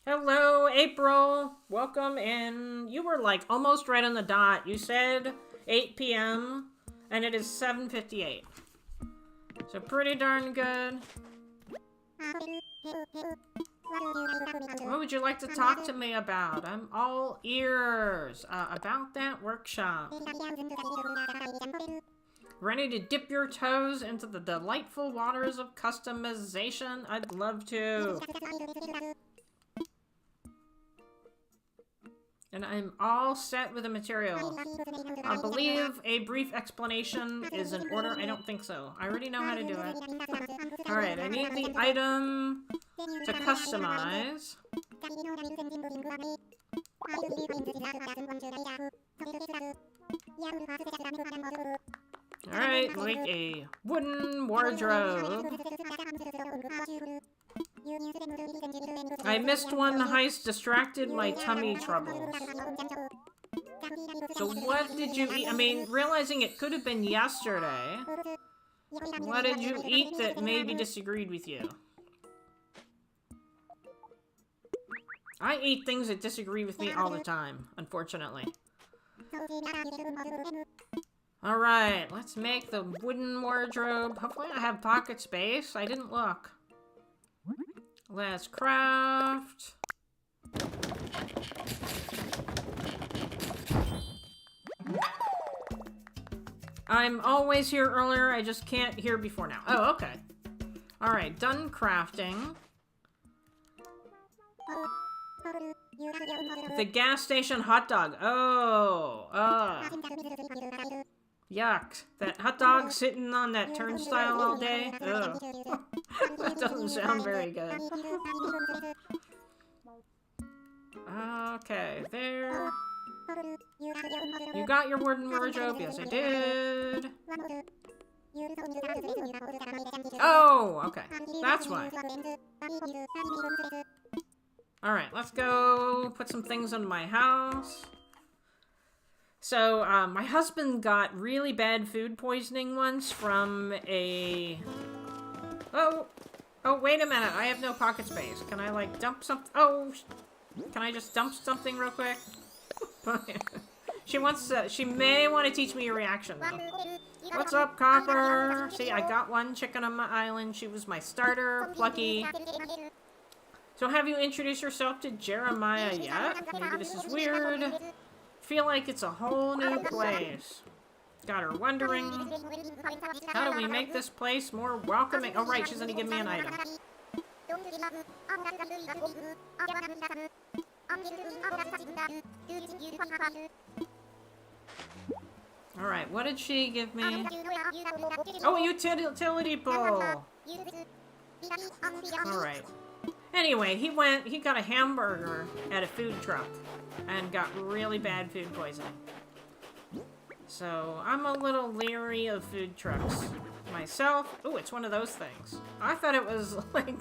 Hello, April. Welcome in. You were like almost right on the dot. You said 8 p.m. and it is 7:58. So pretty darn good. What would you like to talk to me about? I'm all ears about that workshop. Ready to dip your toes into the delightful waters of customization? I'd love to. And I'm all set with the material. I believe a brief explanation is in order. I don't think so. I already know how to do it. Alright, I need the item to customize. Alright, like a wooden wardrobe. I missed one heist, distracted my tummy troubles. So what did you eat? I mean, realizing it could have been yesterday. What did you eat that maybe disagreed with you? I eat things that disagree with me all the time, unfortunately. Alright, let's make the wooden wardrobe. Hopefully I have pocket space. I didn't look. Let's craft. I'm always here earlier, I just can't hear before now. Oh, okay. Alright, done crafting. The gas station hot dog. Oh, yuck. That hot dog sitting on that turnstile all day? Ugh. That doesn't sound very good. Okay, there. You got your wooden wardrobe? Yes, I did. Oh, okay. That's why. Alright, let's go put some things in my house. So, my husband got really bad food poisoning once from a... Oh! Oh, wait a minute. I have no pocket space. Can I, like, dump something? Oh, can I just dump something real quick? She wants to, she may want to teach me a reaction, though. What's up, Copper? See, I got one chicken on my island. She was my starter. Plucky. So have you introduced yourself to Jeremiah yet? Maybe this is weird. Feel like it's a whole new place. Got her wondering, how do we make this place more welcoming? Oh right, she's gonna give me an item. Alright, what did she give me? Oh, a utility pole! Alright. Anyway, he got a hamburger at a food truck and got really bad food poisoning. So, I'm a little leery of food trucks myself. Oh, it's one of those things. I thought it was like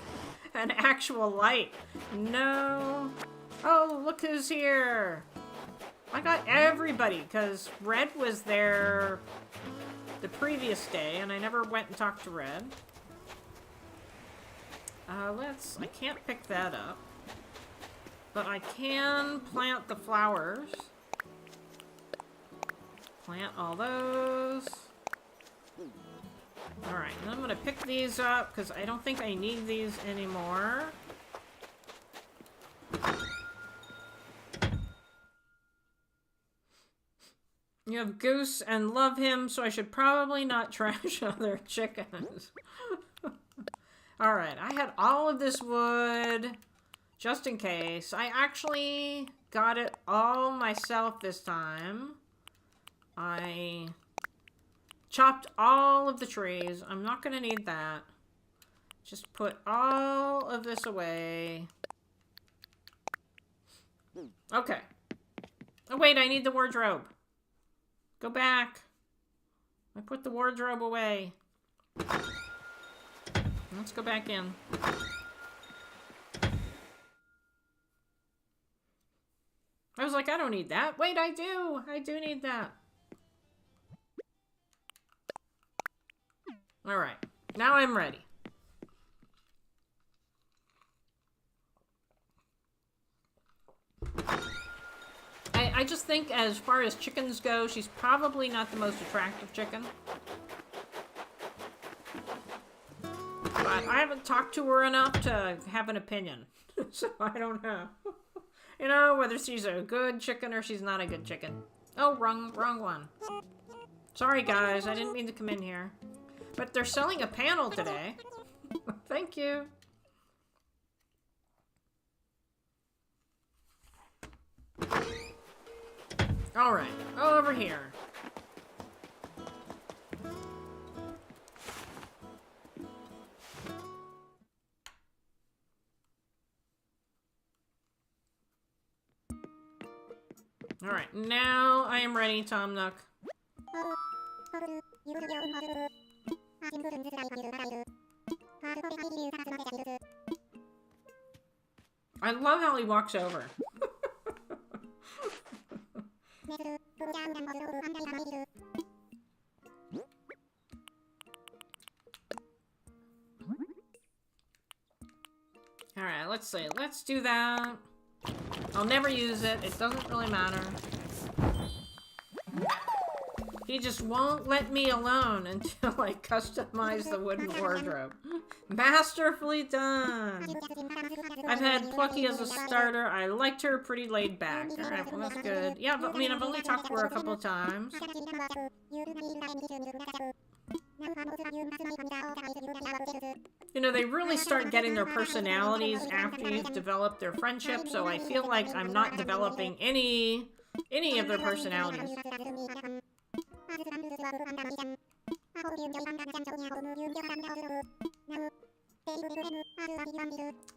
an actual light. No. Oh, look who's here. I got everybody because Red was there the previous day and I never went and talked to Red. I can't pick that up. But I can plant the flowers. Plant all those. Alright, then I'm gonna pick these up because I don't think I need these anymore. You have Goose and love him, so I should probably not trash other chickens. Alright, I had all of this wood, just in case. I actually got it all myself this time. I chopped all of the trees. I'm not going to need that. Just put all of this away. Okay. Oh, wait, I need the wardrobe. Go back. I put the wardrobe away. Let's go back in. I was like, I don't need that. Wait, I do. I do need that. Alright. Now I'm ready. I just think as far as chickens go, she's probably not the most attractive chicken. But I haven't talked to her enough to have an opinion. So I don't know. You know, whether she's a good chicken or she's not a good chicken. Oh, wrong one. Sorry guys, I didn't mean to come in here. But they're selling a panel today. Thank you. Alright, over here. Alright, now I am ready, Tom Nook. I love how he walks over. Alright, let's see. Let's do that. I'll never use it. It doesn't really matter. He just won't let me alone until I customize the wooden wardrobe. Masterfully done! I've had Plucky as a starter. I liked her, pretty laid back. Alright, well that's good. Yeah, but I mean, I've only talked to her a couple of times. You know, they really start getting their personalities after you've developed their friendship, so I feel like I'm not developing any of their personalities.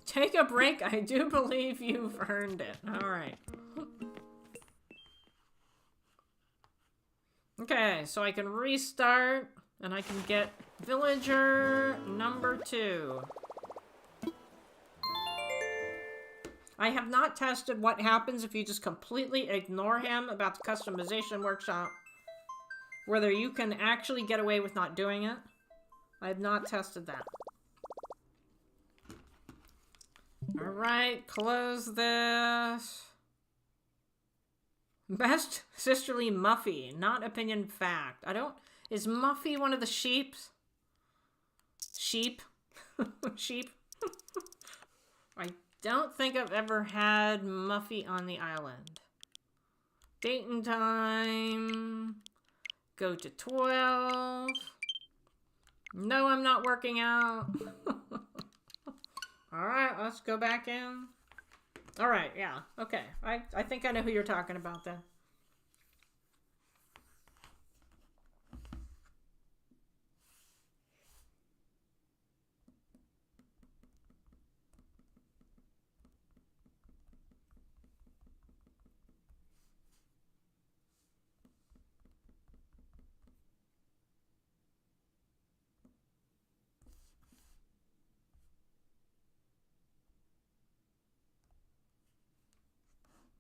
Take a break. I do believe you've earned it. Alright. Okay, so I can restart, and I can get villager number 2. I have not tested what happens if you just completely ignore him about the customization workshop. Whether you can actually get away with not doing it. I have not tested that. Alright, close this. Best sisterly Muffy, not opinion fact. I don't... Is Muffy one of the sheeps? Sheep? Sheep? I don't think I've ever had Muffy on the island. Date and time. Go to 12. No, I'm not working out. Alright, let's go back in. Alright, yeah. Okay. I think I know who you're talking about then.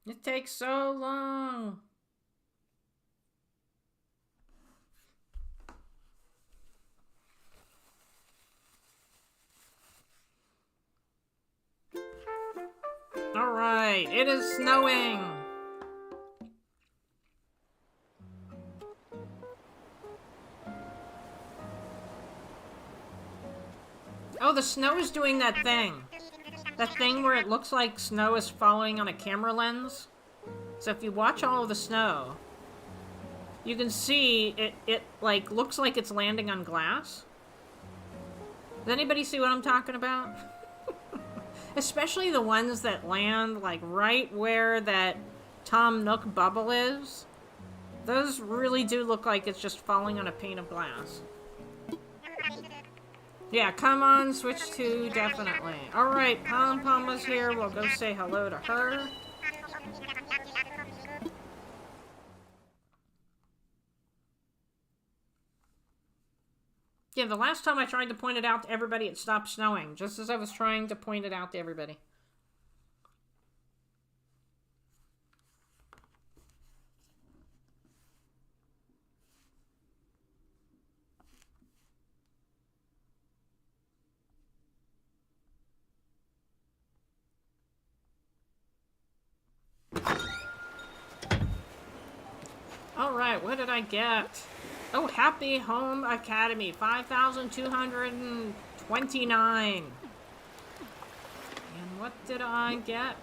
It takes so long. All right, it is snowing. Oh, the snow is doing that thing. That thing where it looks like snow is falling on a camera lens. So if you watch all of the snow, you can see it like looks like it's landing on glass. Does anybody see what I'm talking about? Especially the ones that land like right where that Tom Nook bubble is. Those really do look like it's just falling on a pane of glass. Yeah, come on, switch to definitely. Alright, Pom Pom was here. We'll go say hello to her. Yeah, the last time I tried to point it out to everybody, it stopped snowing. Just as I was trying to point it out to everybody. Alright, what did I get? Oh, Happy Home Academy, 5,229. And what did I get?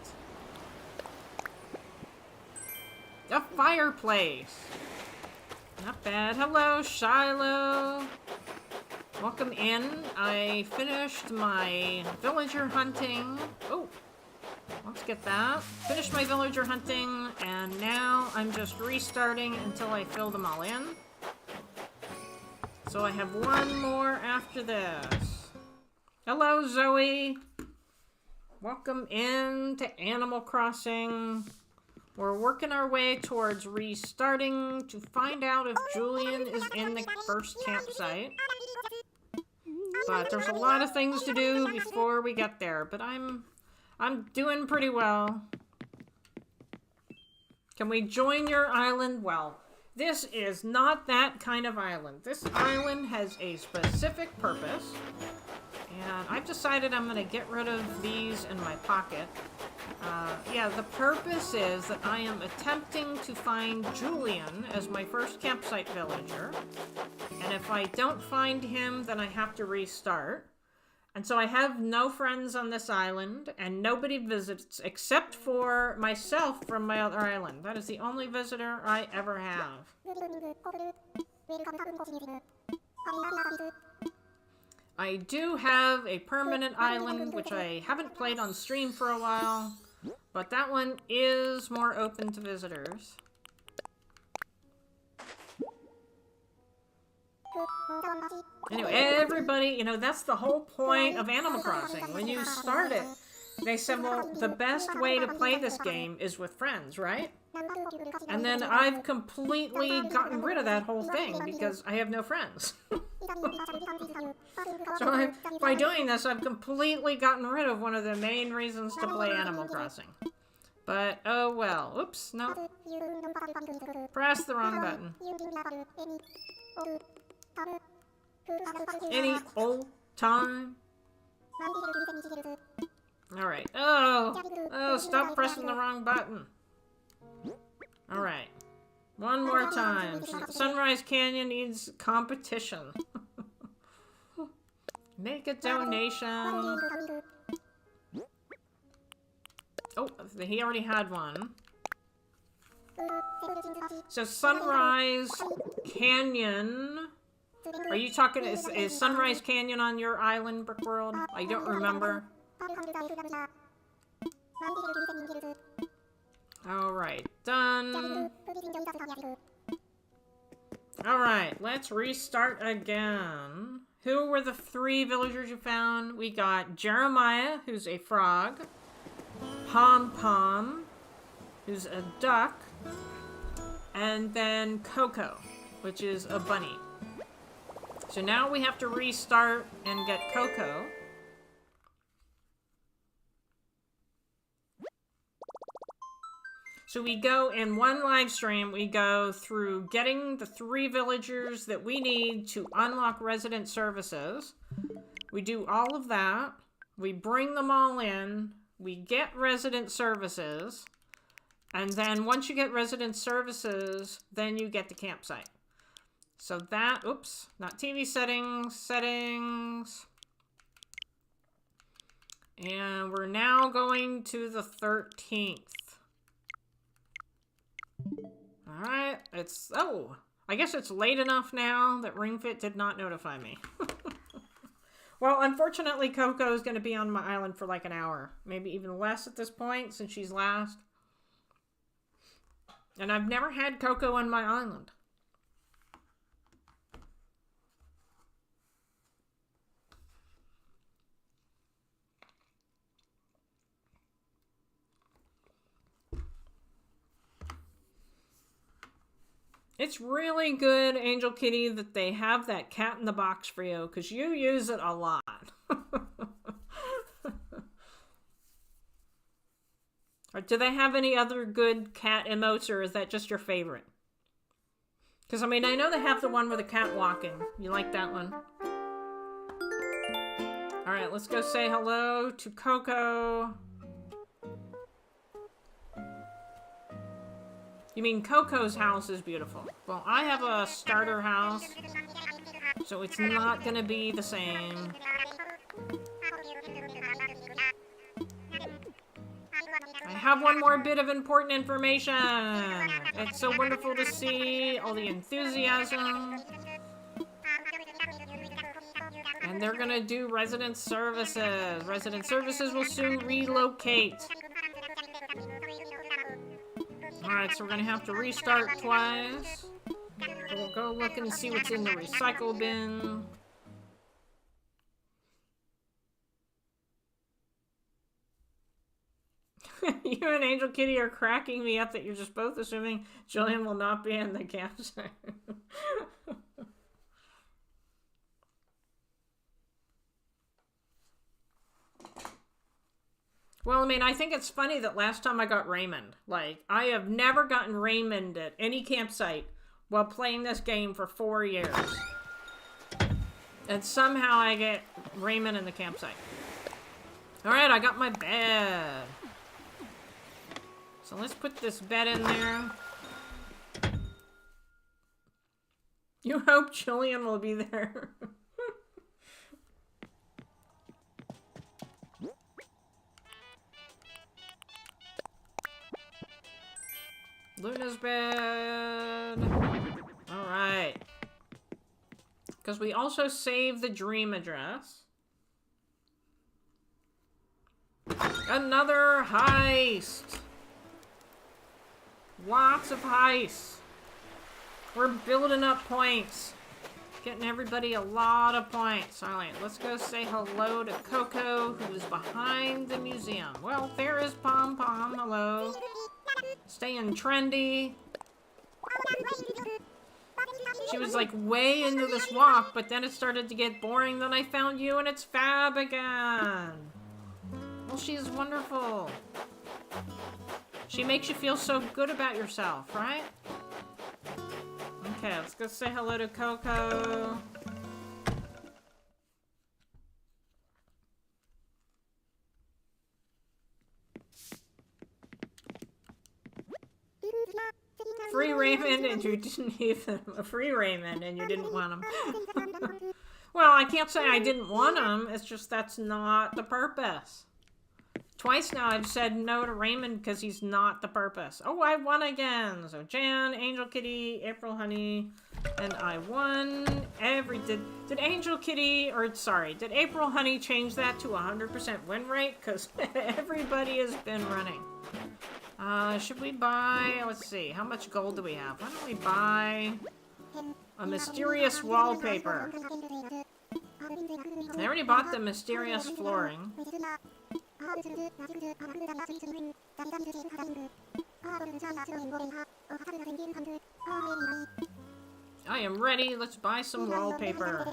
A fireplace. Not bad. Hello, Shiloh. Welcome in. I finished my villager hunting. Oh. Let's get that. Finished my villager hunting, and now I'm just restarting until I fill them all in. So I have one more after this. Hello, Zoe. Welcome in to Animal Crossing. We're working our way towards restarting to find out if Julian is in the first campsite. But there's a lot of things to do before we get there, but I'm doing pretty well. Can we join your island? Well, this is not that kind of island. This island has a specific purpose. And I've decided I'm going to get rid of these in my pocket. Yeah, the purpose is that I am attempting to find Julian as my first campsite villager. And if I don't find him, then I have to restart. And so I have no friends on this island, and nobody visits except for myself from my other island. That is the only visitor I ever have. I do have a permanent island, which I haven't played on stream for a while, but that one is more open to visitors. Anyway, everybody, you know, that's the whole point of Animal Crossing. When you start it, they said, well, the best way to play this game is with friends, right? And then I've completely gotten rid of that whole thing because I have no friends. So by doing this, I've completely gotten rid of one of the main reasons to play Animal Crossing. But, oh well. Oops, no. Press the wrong button. Any old time. Alright. Oh! Oh, stop pressing the wrong button. Alright. One more time. Sunrise Canyon needs competition. Make a donation. Oh, he already had one. So Sunrise Canyon. Are you talking, is Sunrise Canyon on your island, Brick World? I don't remember. Alright, done. Alright, let's restart again. Who were the 3 villagers you found? We got Jeremiah, who's a frog. Pom Pom, who's a duck. And then Coco, which is a bunny. So now we have to restart and get Coco. So we go in one live stream, we go through getting the 3 villagers that we need to unlock resident services. We do all of that. We bring them all in. We get resident services. And then once you get resident services, then you get the campsite. So that, oops, not TV settings, settings. And we're now going to the 13th. Alright, it's, oh, I guess it's late enough now that Ring Fit did not notify me. Well, unfortunately, Coco is going to be on my island for like an hour. Maybe even less at this point, since she's last. And I've never had Coco on my island. It's really good, Angel Kitty, that they have that cat in the box for you, because you use it a lot. Or do they have any other good cat emotes, or is that just your favorite? Because, I mean, I know they have the one with the cat walking. You like that one? Alright, let's go say hello to Coco. You mean Coco's house is beautiful. Well, I have a starter house, so it's not gonna be the same. I have one more bit of important information. It's so wonderful to see all the enthusiasm. And they're gonna do resident services. Resident services will soon relocate. Alright, so we're gonna have to restart twice. We'll go look and see what's in the recycle bin. You and Angel Kitty are cracking me up that you're just both assuming Julian will not be in the campsite. Well, I mean, I think it's funny that last time I got Raymond. Like, I have never gotten Raymond at any campsite while playing this game for 4 years. And somehow I get Raymond in the campsite. Alright, I got my bed. So let's put this bed in there. You hope Julian will be there. Luna's bed. Alright. Because we also saved the dream address. Another heist. Lots of heists. We're building up points. Getting everybody a lot of points. Alright, let's go say hello to Coco, who is behind the museum. Well, there is Pom Pom. Hello. Staying trendy. She was like way into this walk, but then it started to get boring. Then I found you and it's fab again. Well, she's wonderful. She makes you feel so good about yourself, right? Okay, let's go say hello to Coco. Raymond and you didn't even... A free Raymond and you didn't want him. Well, I can't say I didn't want him. It's just that's not the purpose. Twice now I've said no to Raymond because he's not the purpose. Oh, I won again. So Jan, Angel Kitty, April Honey, and I won did Angel Kitty, or sorry, did April Honey change that to 100% win rate? Because everybody has been running. Should we buy, let's see, how much gold do we have? Why don't we buy a mysterious wallpaper? I already bought the mysterious flooring. I am ready. Let's buy some wallpaper.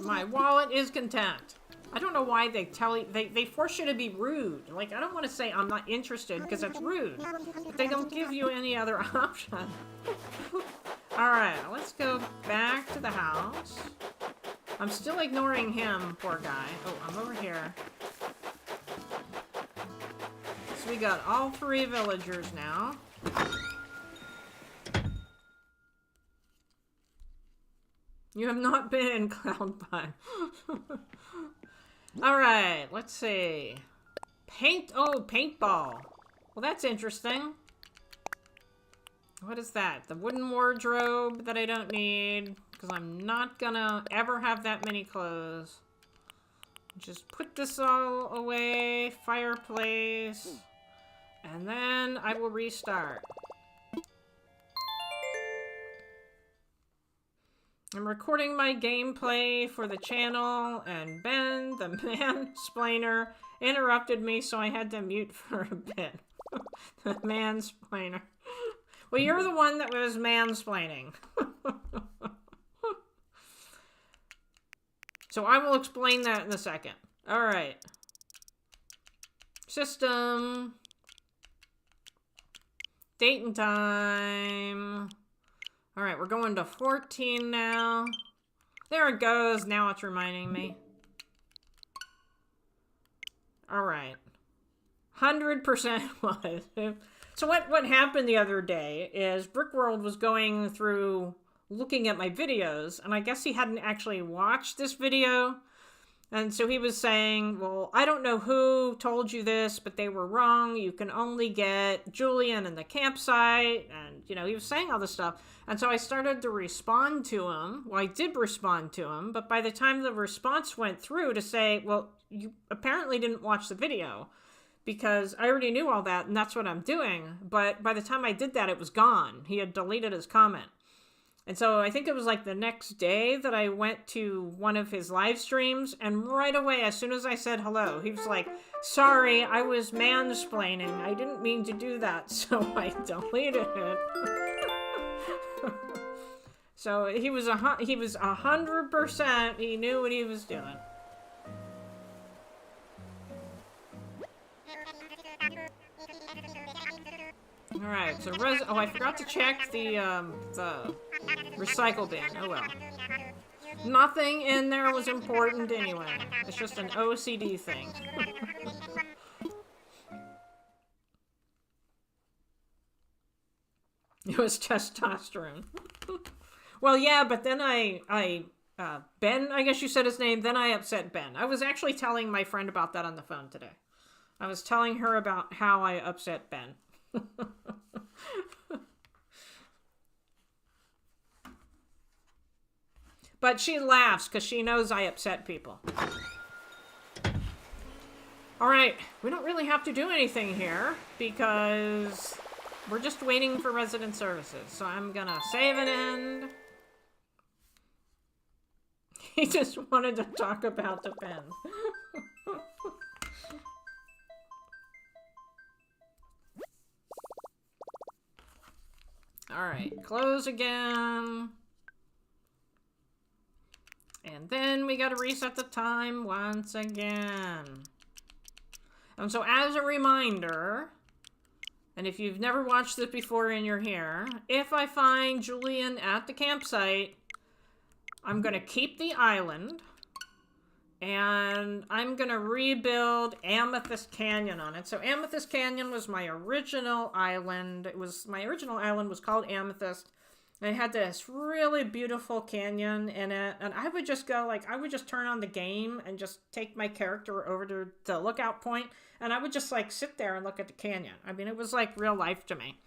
My wallet is content. I don't know why they tell you, they force you to be rude. Like, I don't want to say I'm not interested because that's rude. But they don't give you any other option. Alright, let's go back to the house. I'm still ignoring him, poor guy. Oh, I'm over here. So we got all 3 villagers now. You have not been in Cloud9. Alright, let's see. Paintball. Well, that's interesting. What is that? The wooden wardrobe that I don't need, because I'm not gonna ever have that many clothes. Just put this all away, fireplace, and then I will restart. I'm recording my gameplay for the channel, and Ben, the mansplainer, interrupted me, so I had to mute for a bit. The mansplainer. Well, you're the one that was mansplaining. So I will explain that in a second. Alright. System. Date and time. Alright, we're going to 14 now. There it goes. Now it's reminding me. Alright. 100% was. So what happened the other day is Brickworld was going through looking at my videos, and I guess he hadn't actually watched this video. And so he was saying, well, I don't know who told you this, but they were wrong. You can only get Julian in the campsite. And, you know, he was saying all this stuff. And so I started to respond to him. Well, I did respond to him. But by the time the response went through to say, well, you apparently didn't watch the video, because I already knew all that, and that's what I'm doing. But by the time I did that, it was gone. He had deleted his comment. And so I think it was like the next day that I went to one of his live streams, and right away, as soon as I said hello, he was like, sorry, I was mansplaining. I didn't mean to do that, so I deleted it. So he was 100%, he knew what he was doing. Alright, so oh, I forgot to check the recycle bin. Oh well. Nothing in there was important anyway. It's just an OCD thing. It was testosterone. Well, yeah, but then Ben, I guess you said his name, then I upset Ben. I was actually telling my friend about that on the phone today. I was telling her about how I upset Ben. But she laughs because she knows I upset people. Alright, we don't really have to do anything here because we're just waiting for resident services. So I'm gonna save and end. He just wanted to talk about the pen. Alright, close again. And then we gotta reset the time once again. And so as a reminder, And if you've never watched this before and you're here, if I find Julian at the campsite, I'm going to keep the island. And I'm going to rebuild Amethyst Canyon on it. So Amethyst Canyon was my original island. My original island was called Amethyst. And it had this really beautiful canyon in it. And I would just go, like, I would just turn on the game and just take my character over to the lookout point. And I would just, like, sit there and look at the canyon. I mean, it was like real life to me.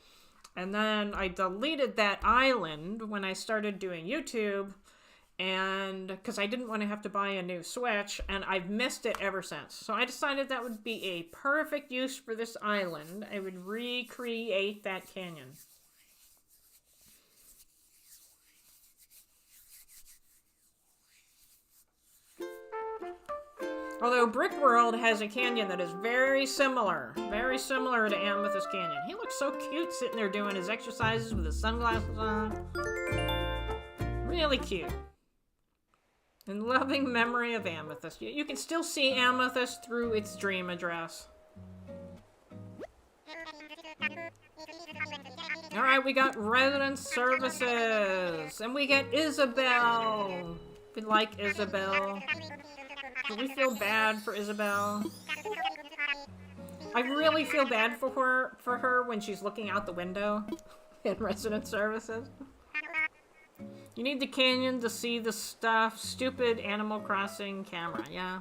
And then I deleted that island when I started doing YouTube. And because I didn't want to have to buy a new Switch, and I've missed it ever since. So I decided that would be a perfect use for this island. I would recreate that canyon. Although Brick World has a canyon that is very similar to Amethyst Canyon. He looks so cute sitting there doing his exercises with his sunglasses on. Really cute. In loving memory of Amethyst. You can still see Amethyst through its dream address. Alright, we got resident services. And we get Isabel. We like Isabel. Do we feel bad for Isabel? I really feel bad for her when she's looking out the window in resident services. You need the canyon to see the stuff. Stupid Animal Crossing camera, yeah.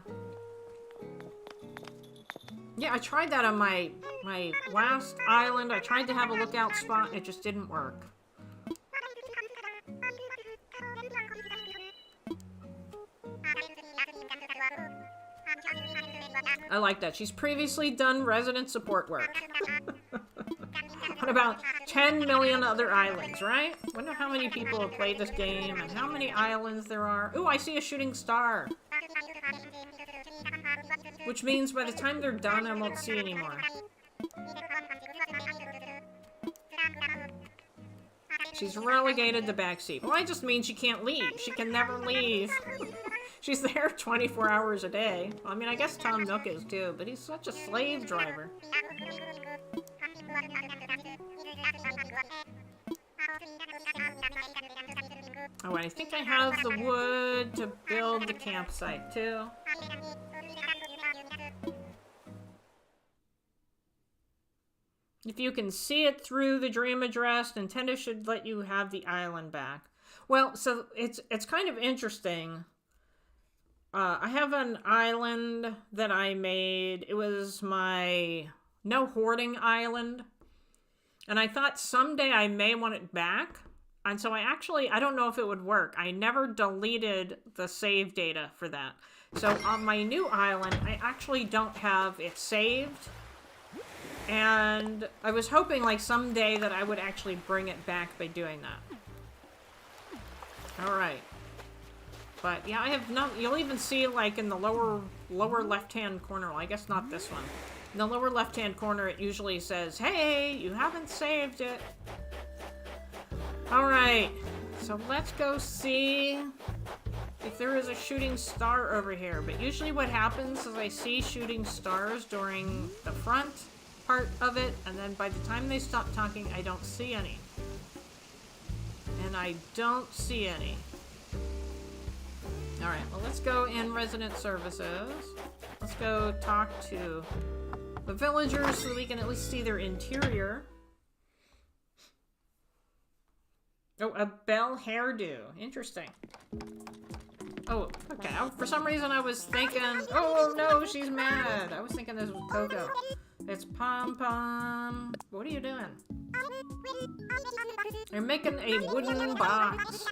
Yeah, I tried that on my last island. I tried to have a lookout spot. It just didn't work. I like that. She's previously done resident support work. On about 10 million other islands, right? Wonder how many people have played this game and how many islands there are. Ooh, I see a shooting star. Which means by the time they're done, I won't see anymore. She's relegated to backseat. Well, I just mean she can't leave. She can never leave. She's there 24 hours a day. I mean, I guess Tom Nook is too, but he's such a slave driver. Oh, I think I have the wood to build the campsite too. If you can see it through the dream address, Nintendo should let you have the island back. Well, so it's kind of interesting. I have an island that I made. It was my no hoarding island. And I thought someday I may want it back. And so I don't know if it would work. I never deleted the save data for that. So on my new island, I actually don't have it saved. And I was hoping like someday that I would actually bring it back by doing that. Alright. But yeah, I have no, you'll even see like in the lower left-hand corner, well, I guess not this one. In the lower left-hand corner, it usually says, hey, you haven't saved it. Alright, so let's go see if there is a shooting star over here. But usually what happens is I see shooting stars during the front part of it, and then by the time they stop talking, I don't see any. And I don't see any. Alright, well let's go in resident services. Let's go talk to the villagers so that we can at least see their interior. Oh, a bell hairdo. Interesting. Oh, okay. For some reason I was thinking, oh no, she's mad. I was thinking this was Coco. It's Pom Pom. What are you doing? You're making a wooden box.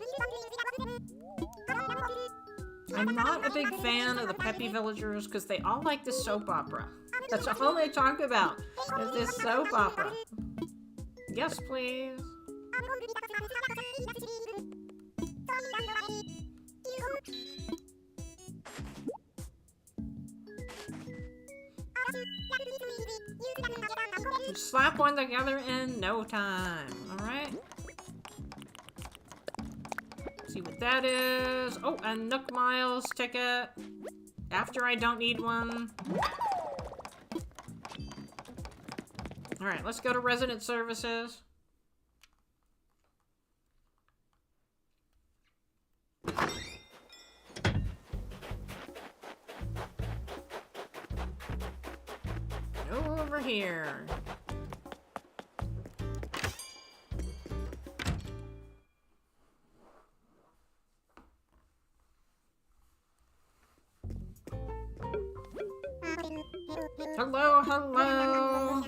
I'm not a big fan of the peppy villagers because they all like this soap opera. That's all they talk about, is this soap opera. Yes, please. You slap one together in no time. Alright. See what that is. Oh, a Nook Miles ticket. After I don't need one. Alright, let's go to resident services. Over here. Hello, hello.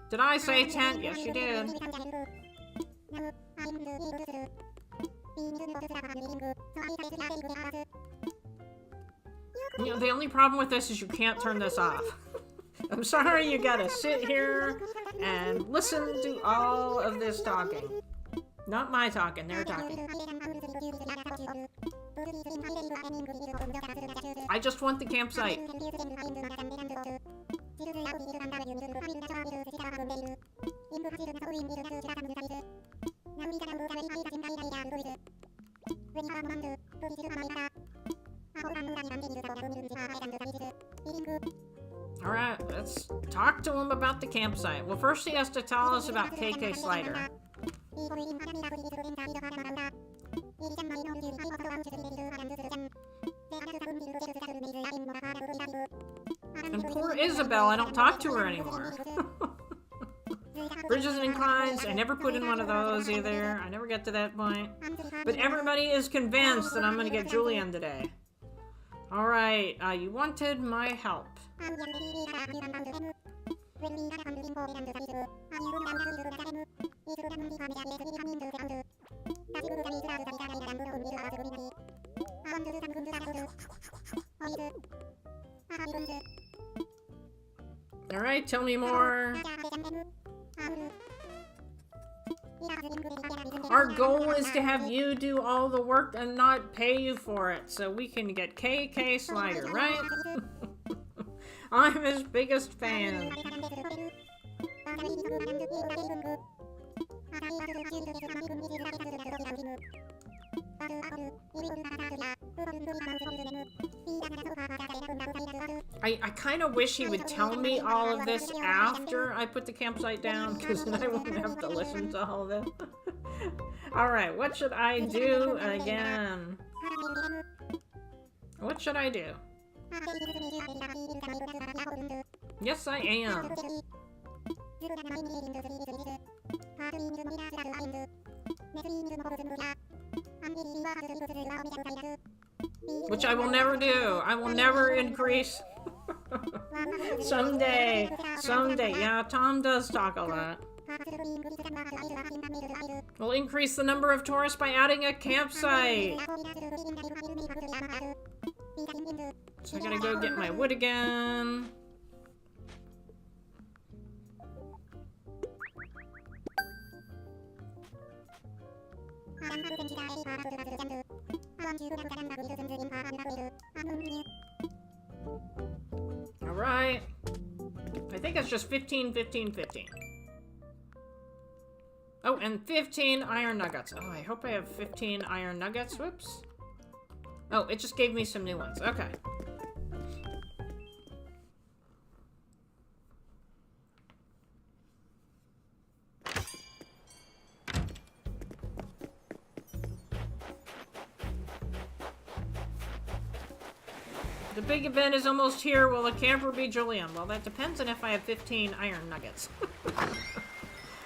Did I say tent? Yes, you did. You know, the only problem with this is you can't turn this off. I'm sorry you gotta sit here and listen to all of this talking. Not my talking, their talking. I just want the campsite. Alright, let's talk to him about the campsite. Well, first he has to tell us about KK Slider. And poor Isabel, I don't talk to her anymore. Bridges and inclines, I never put in one of those either. I never get to that point. But everybody is convinced that I'm gonna get Julian today. Alright, you wanted my help. Alright, tell me more. Our goal is to have you do all the work and not pay you for it, so we can get KK Slider, right? I'm his biggest fan. I kind of wish he would tell me all of this after I put the campsite down, because then I wouldn't have to listen to all of this. Alright, what should I do again? What should I do? Yes, I am. Which I will never do. I will never increase. Someday. Yeah, Tom does talk a lot. We'll increase the number of tourists by adding a campsite. So I gotta go get my wood again. Alright. I think it's just 15, 15, 15. Oh, and 15 iron nuggets. Oh, I hope I have 15 iron nuggets. Whoops. Oh, it just gave me some new ones. Okay. The big event is almost here. Will the camper be Julian? Well, that depends on if I have 15 iron nuggets.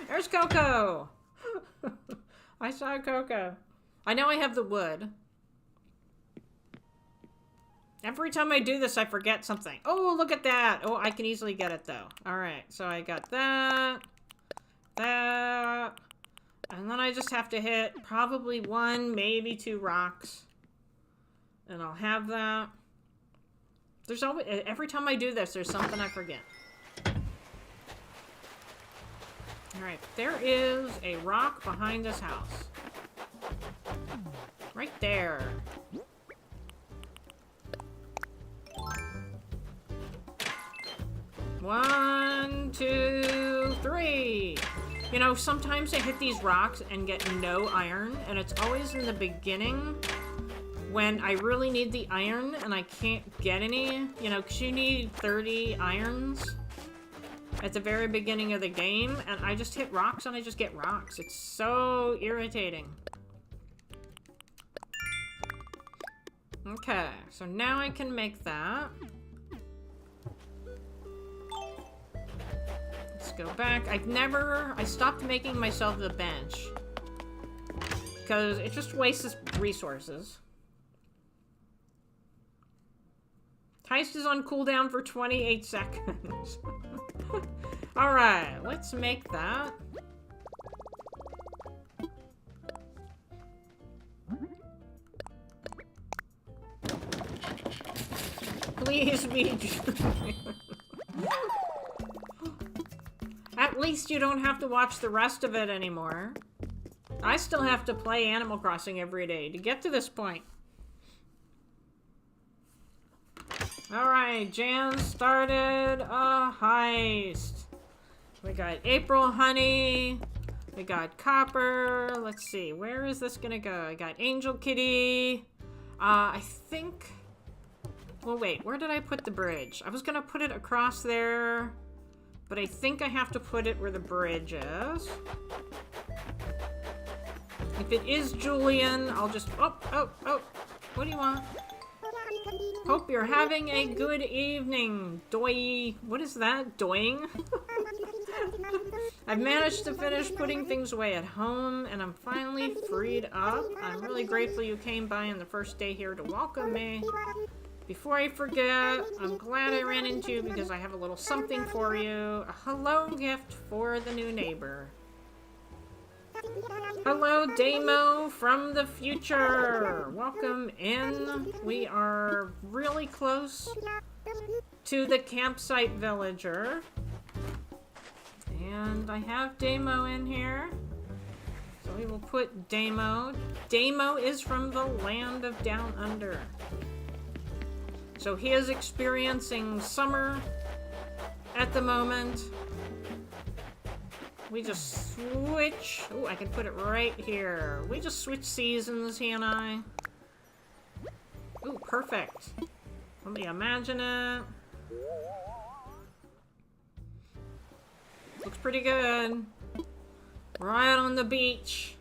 There's Coco! I saw Coco. I know I have the wood. Every time I do this, I forget something. Oh, look at that! Oh, I can easily get it, though. Alright, so I got that. That. And then I just have to hit probably 1, maybe 2 rocks. And I'll have that. There's always, every time I do this, there's something I forget. Alright, there is a rock behind this house. Right there. One, 2, 3. You know, sometimes I hit these rocks and get no iron, and it's always in the beginning when I really need the iron and I can't get any. You know, because you need 30 irons. at the very beginning of the game, and I just hit rocks and I just get rocks. It's so irritating. Okay, so now I can make that. Let's go back. I stopped making myself the bench. Because it just wastes resources. Heist is on cooldown for 28 seconds. Alright, let's make that. Please be Julian. At least you don't have to watch the rest of it anymore. I still have to play Animal Crossing every day to get to this point. Alright, Jan started a heist. We got April Honey. We got Copper. Let's see, where is this gonna go? I got Angel Kitty. I think... Well, wait, where did I put the bridge? I was gonna put it across there, but I think I have to put it where the bridge is. If it is Julian, I'll just... Oh, what do you want? Hope you're having a good evening, doy. What is that? Doing? I've managed to finish putting things away at home, and I'm finally freed up. I'm really grateful you came by on the first day here to welcome me. Before I forget, I'm glad I ran into you because I have a little something for you. A hello gift for the new neighbor. Hello, Damo from the future! Welcome in. We are really close to the campsite villager. And I have Damo in here. So we will put Damo. Damo is from the land of Down Under. So he is experiencing summer at the moment. We just switch. Oh, I can put it right here. We just switch seasons, he and I. Ooh, perfect. Let me imagine it. Looks pretty good. Right on the beach.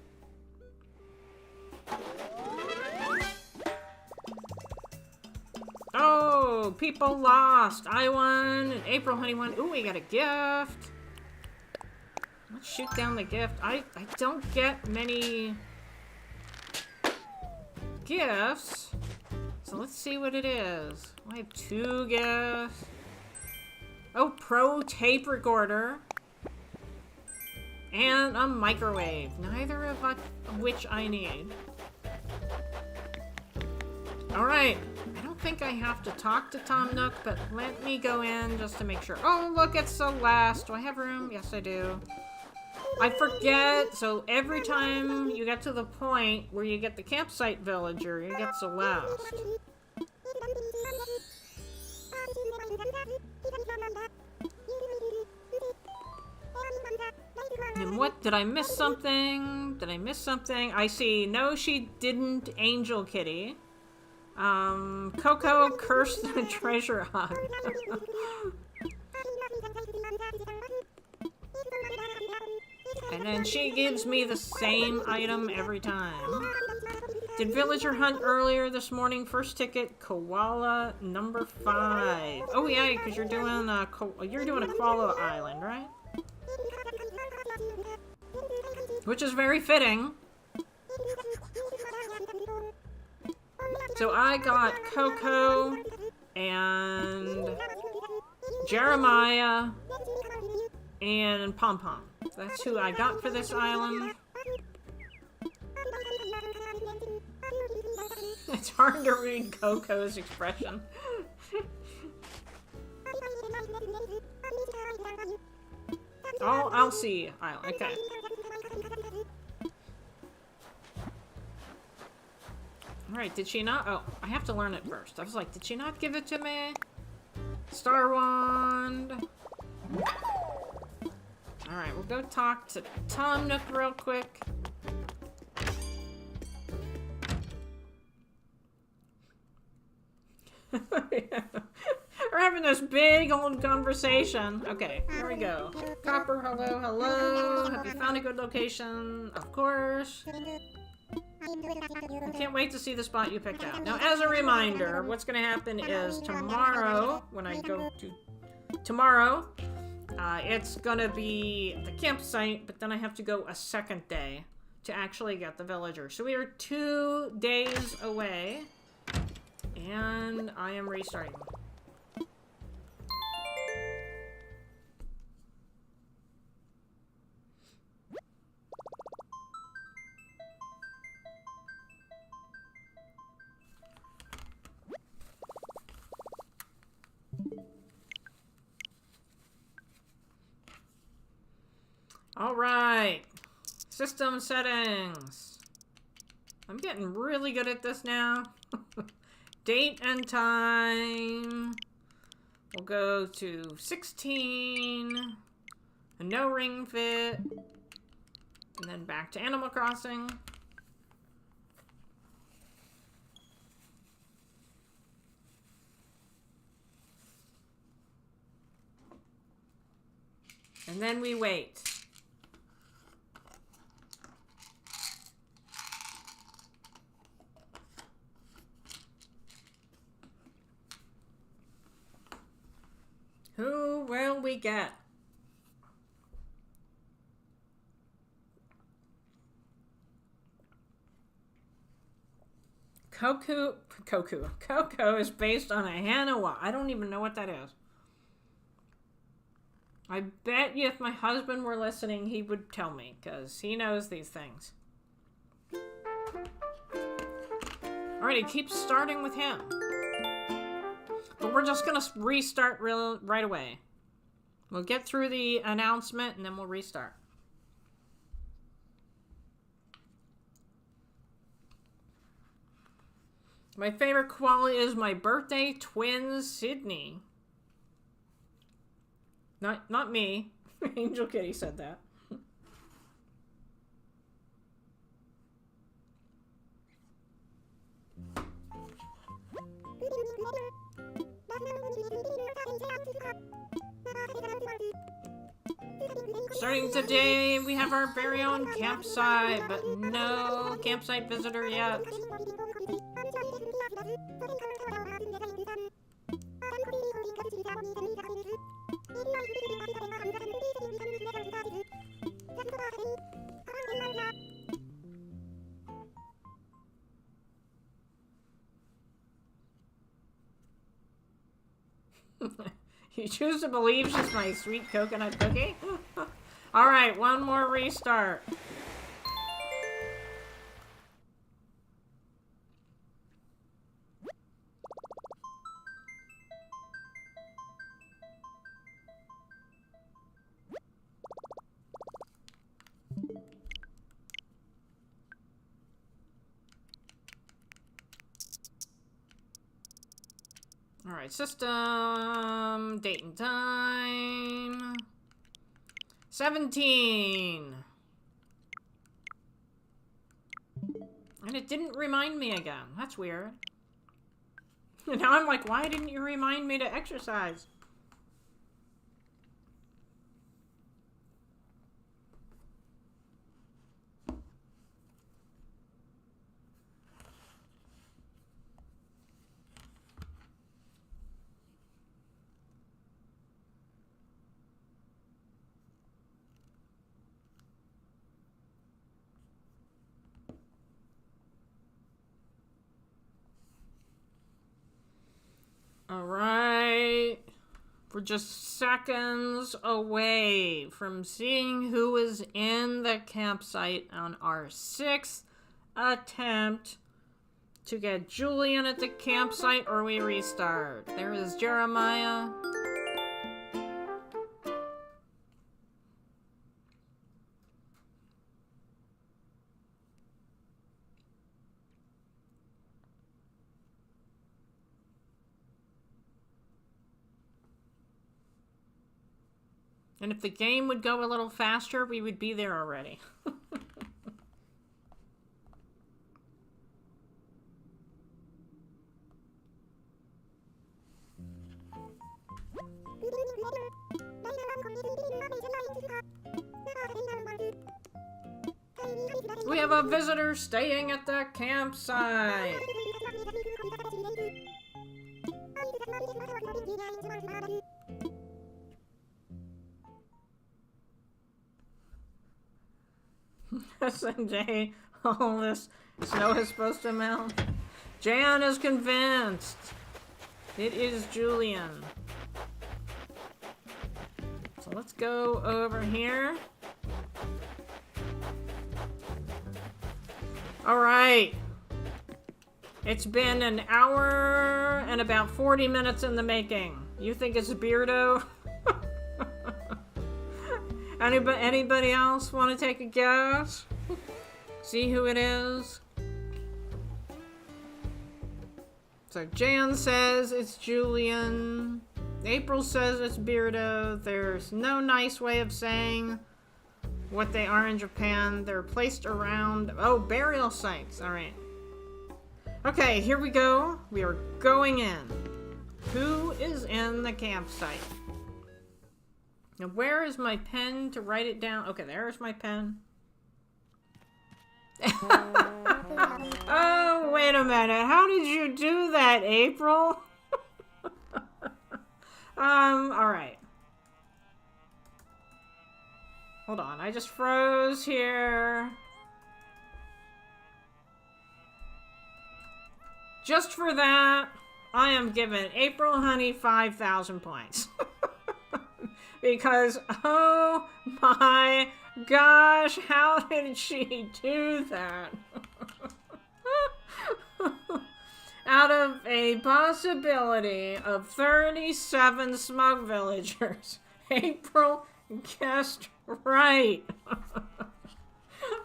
Oh, people lost. I won. And April Honey won. Ooh, we got a gift. Let's shoot down the gift. I don't get many gifts. So let's see what it is. I have 2 gifts. Oh, pro tape recorder. And a microwave. Neither of which I need. Alright. I don't think I have to talk to Tom Nook, but let me go in just to make sure. Oh, look, it's Celeste. Do I have room? Yes, I do. I forget, so every time you get to the point where you get the campsite villager, you get Celeste. And what? Did I miss something? Did I miss something? I see. No, she didn't, Angel Kitty. Coco cursed the treasure hunt. And then she gives me the same item every time. Did villager hunt earlier this morning. First ticket, koala number 5. Oh yeah, because you're doing a koala island, right? Which is very fitting. So I got Coco and Jeremiah and Pom Pom. That's who I got for this island. It's hard to read Coco's expression. Oh, I'll see island. Okay. Alright, did she not? Oh, I have to learn it first. I was like, did she not give it to me? Star Wand. Alright, we'll go talk to Tom Nook real quick. We're having this big old conversation. Okay, here we go. Copper, hello, hello. Have you found a good location? Of course. I can't wait to see the spot you picked out. Now, as a reminder, what's going to happen is tomorrow, when I go to... Tomorrow, it's going to be the campsite, but then I have to go a second day to actually get the villager. So we are 2 days away, and I am restarting. All right, system settings. I'm getting really good at this now. Date and time. We'll go to 16. A no ring fit. And then back to Animal Crossing. And then we wait. Who will we get? Coco is based on a Hanawa. I don't even know what that is. I bet you if my husband were listening, he would tell me, because he knows these things. Alright, it keeps starting with him. But we're just gonna restart right away. We'll get through the announcement and then we'll restart. My favorite quality is my birthday twin, Sydney. Not me. Angel Kitty said that. Starting today, we have our very own campsite, but no campsite visitor yet. You choose to believe she's my sweet coconut cookie? Alright, one more restart. Alright, system, date and time, 17. And it didn't remind me again. That's weird. And now I'm like, why didn't you remind me to exercise? Alright. We're just seconds away from seeing who is in the campsite on our 6th attempt to get Julian at the campsite, or we restart. There is Jeremiah. And if the game would go a little faster, we would be there already. We have a visitor staying at the campsite. SNJ, all this snow is supposed to melt. Jan is convinced. It is Julian. So let's go over here. Alright. It's been an hour and about 40 minutes in the making. You think it's Beardo? Anybody else want to take a guess? See who it is? So Jan says it's Julian. April says it's Beardo. There's no nice way of saying what they are in Japan. They're placed around... Oh, burial sites. Alright. Okay, here we go. We are going in. Who is in the campsite? Now, where is my pen to write it down? Okay, there's my pen. Oh, wait a minute. How did you do that, April? Alright. Hold on, I just froze here. Just for that, I am giving April Honey 5,000 points. Because, oh my gosh, how did she do that? Out of a possibility of 37 smug villagers, April guessed right.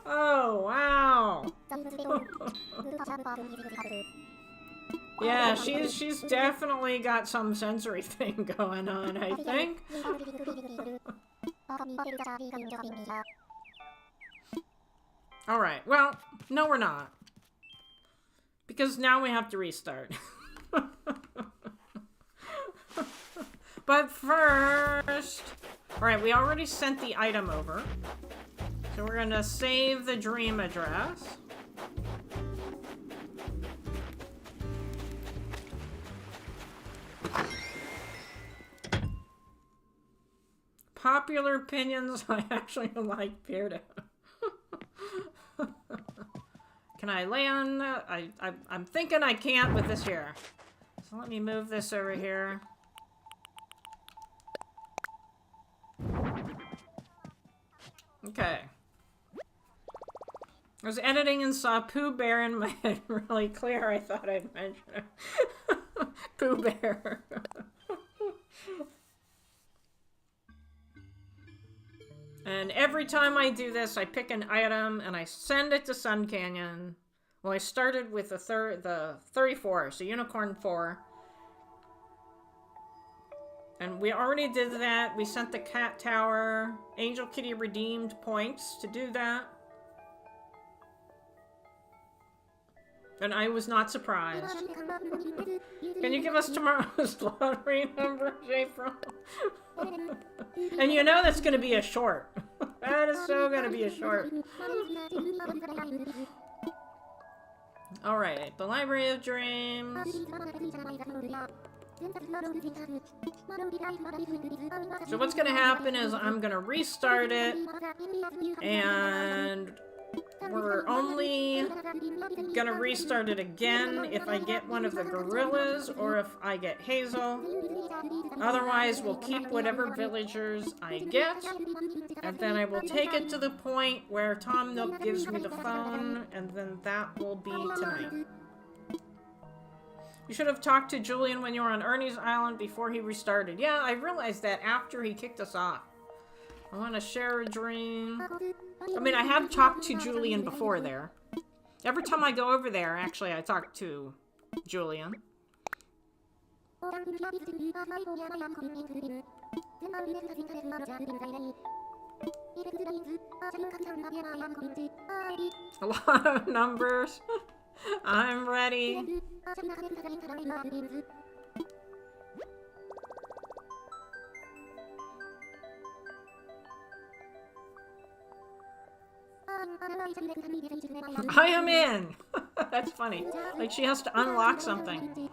Oh, wow. Yeah, she's definitely got some sensory thing going on, I think. Alright, well, no we're not. Because now we have to restart. But first... Alright, we already sent the item over. So we're gonna save the dream address. Popular opinions, I actually like Beardo. Can I land? I'm thinking I can't with this here. So let me move this over here. Okay. I was editing and saw Pooh Bear in my head really clear. I thought I'd mention it. Pooh Bear. And every time I do this, I pick an item and I send it to Sun Canyon. Well, I started with the 34, so Unicorn 4. And we already did that. We sent the Cat Tower. Angel Kitty redeemed points to do that. And I was not surprised. Can you give us tomorrow's lottery number, April? And you know that's going to be a short. That is so going to be a short. Alright, the Library of Dreams. So what's going to happen is I'm going to restart it. And we're only going to restart it again if I get one of the gorillas or if I get Hazel. Otherwise, we'll keep whatever villagers I get, and then I will take it to the point where Tom Nook gives me the phone, and then that will be tonight. You should have talked to Julian when you were on Ernie's Island before he restarted. Yeah, I realized that after he kicked us off. I want to share a dream. I mean, I have talked to Julian before there. Every time I go over there, actually, I talk to Julian. A lot of numbers. I'm ready. I am in! That's funny. Like she has to unlock something.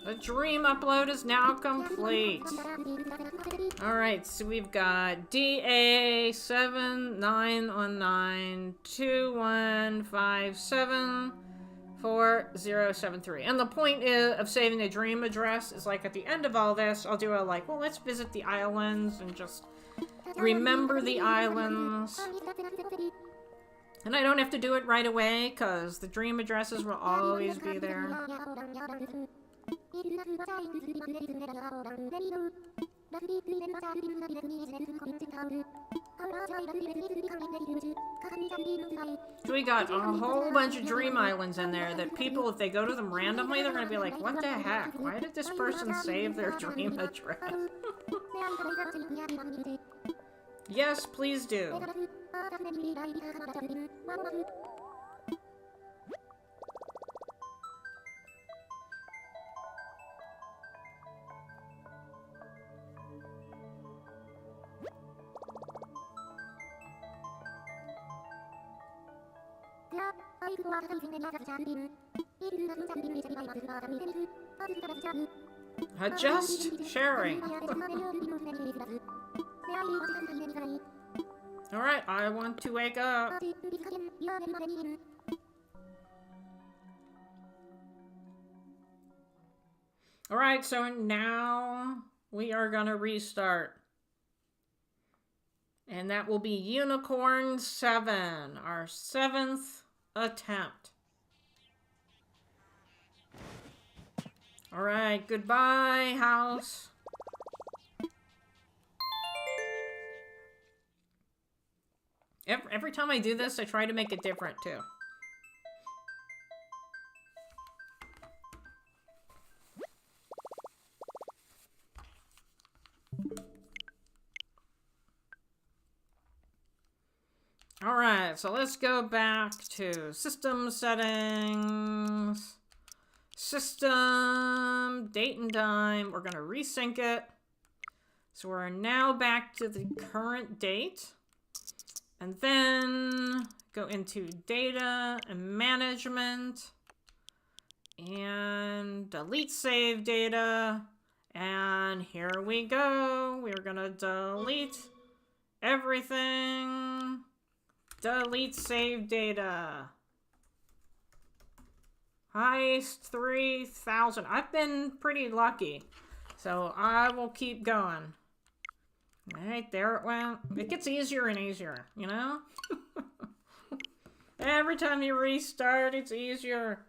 The dream upload is now complete. Alright, so we've got DA791921574073. And the point of saving the dream address is like at the end of all this, I'll do a like, well, let's visit the islands and just remember the islands. And I don't have to do it right away, because the dream addresses will always be there. So we got a whole bunch of dream islands in there that people, if they go to them randomly, they're going to be like, what the heck? Why did this person save their dream address? Yes, please do. Just sharing. Alright, I want to wake up. Alright, so now we are gonna restart. And that will be Unicorn 7, our 7th attempt. Alright, goodbye, house. Every time I do this, I try to make it different, too. Alright, so let's go back to system settings. System, date and time. We're going to resync it. So we're now back to the current date. And then go into data and management and delete save data. And here we go. We're gonna delete everything. Delete save data. Heist 3000. I've been pretty lucky. So I will keep going. Alright, there it went. It gets easier and easier, you know? Every time you restart, it's easier.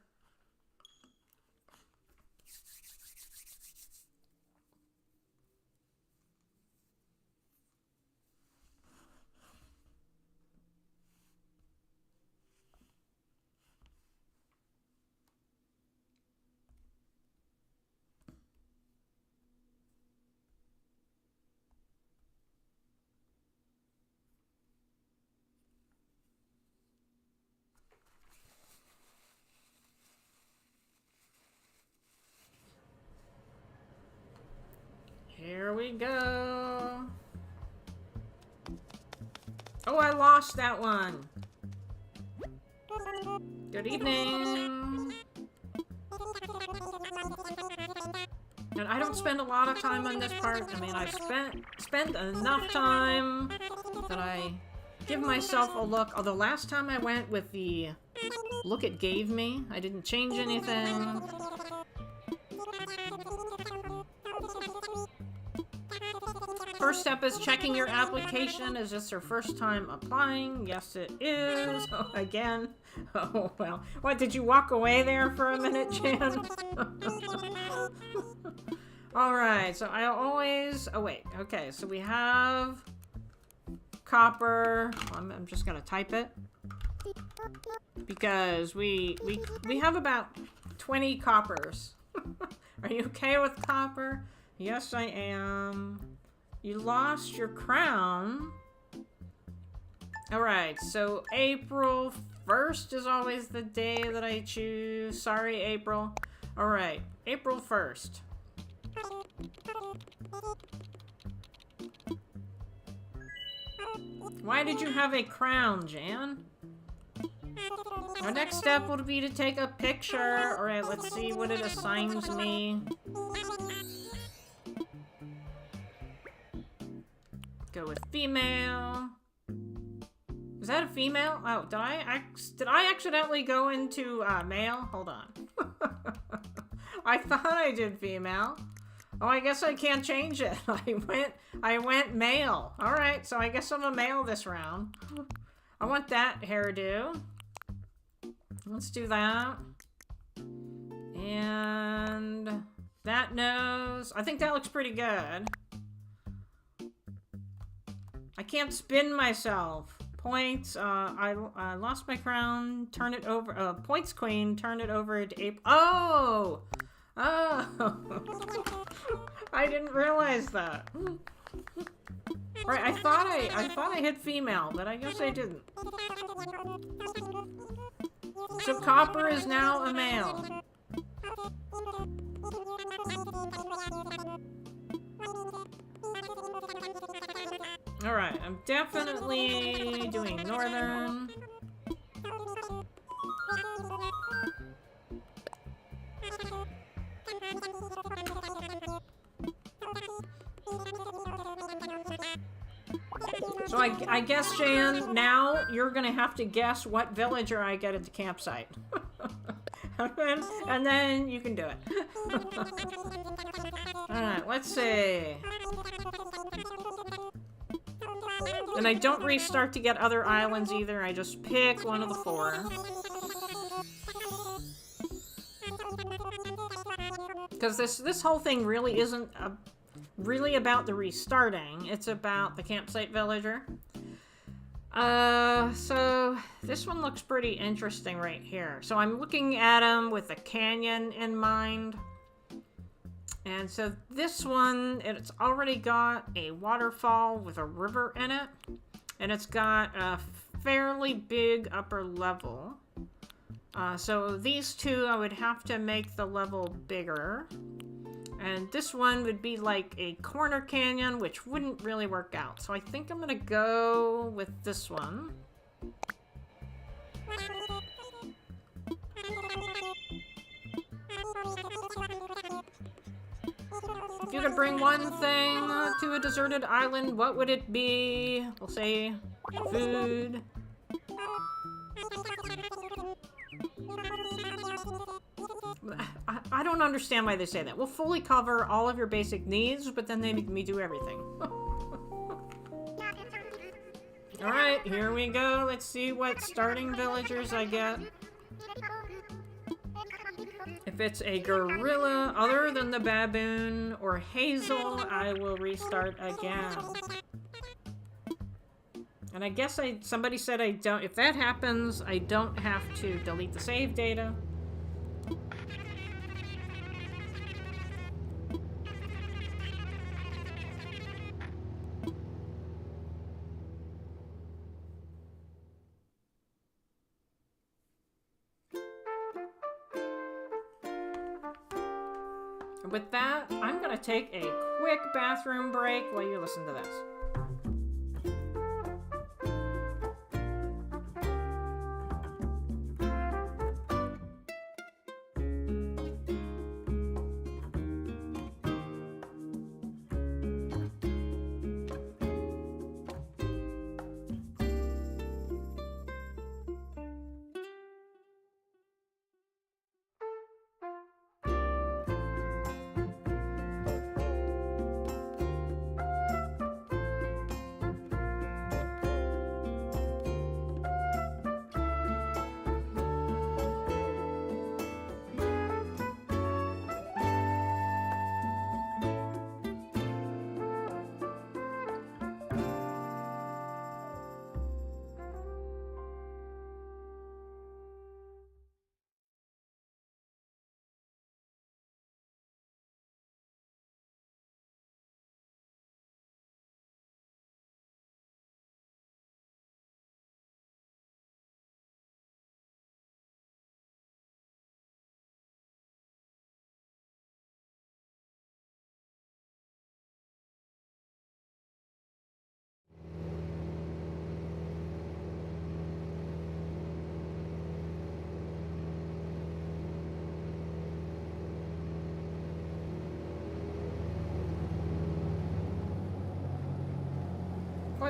Here we go. Oh, I lost that one. Good evening. And I don't spend a lot of time on this part. I mean, I've spent enough time that I give myself a look. Although last time I went with the look it gave me, I didn't change anything. First step is checking your application. Is this your first time applying? Yes, it is. Oh, again. Oh, well. What, did you walk away there for a minute, Jan? Alright, so I always... Oh, wait. Okay, so we have... copper. I'm just gonna type it. Because we have about 20 coppers. Are you okay with copper? Yes, I am. You lost your crown. Alright, so April 1st is always the day that I choose. Sorry, April. Alright, April 1st. Why did you have a crown, Jan? Our next step will be to take a picture. Alright, let's see what it assigns me. Go with female. Is that a female? Oh, did I accidentally go into male? Hold on. I thought I did female. Oh, I guess I can't change it. I went male. All right, so I guess I'm a male this round. I want that hairdo. Let's do that. And that nose. I think that looks pretty good. I can't spin myself. Points, I lost my crown, turn it over, points queen, turn it over to April. Oh! Oh! I didn't realize that. Right, I thought I hit female, but I guess I didn't. So Copper is now a male. Alright, I'm definitely doing northern. So I guess, Jan, now you're gonna have to guess what villager I get at the campsite. And then you can do it. Alright, let's see. And I don't restart to get other islands either, I just pick one of the 4. Because this whole thing really isn't really about the restarting, it's about the campsite villager. So this one looks pretty interesting right here. So I'm looking at him with a canyon in mind. And so this one, it's already got a waterfall with a river in it. And it's got a fairly big upper level. So these two, I would have to make the level bigger. And this one would be like a corner canyon, which wouldn't really work out. So I think I'm gonna go with this one. If you could bring one thing to a deserted island, what would it be? We'll say food. I don't understand why they say that. We'll fully cover all of your basic needs, but then they make me do everything. Alright, here we go. Let's see what starting villagers I get. If it's a gorilla other than the baboon or hazel, I will restart again. And I guess somebody said I don't, if that happens, I don't have to delete the save data. With that, I'm gonna take a quick bathroom break while you listen to this.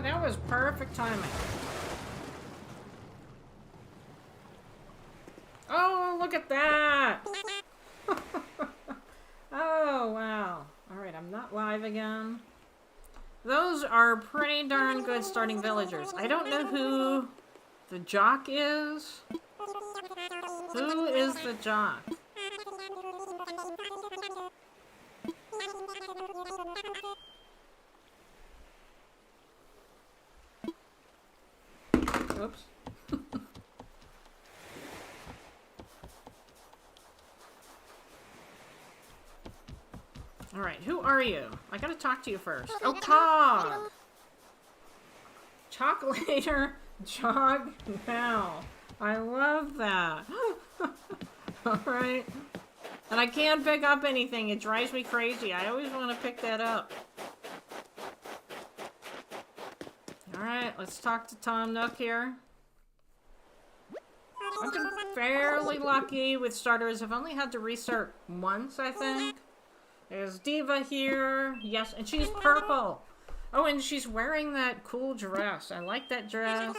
Oh, that was perfect timing. Oh, look at that! Oh, wow. Alright, I'm not live again. Those are pretty darn good starting villagers. I don't know who the jock is. Who is the jock? Oops. Alright, who are you? I gotta talk to you first. Oh, Cog! Chocolater, jog now. I love that. Alright. And I can't pick up anything. It drives me crazy. I always want to pick that up. Alright, let's talk to Tom Nook here. I've been fairly lucky with starters. I've only had to restart once, I think. There's Diva here. Yes, and she's purple. Oh, and she's wearing that cool dress. I like that dress.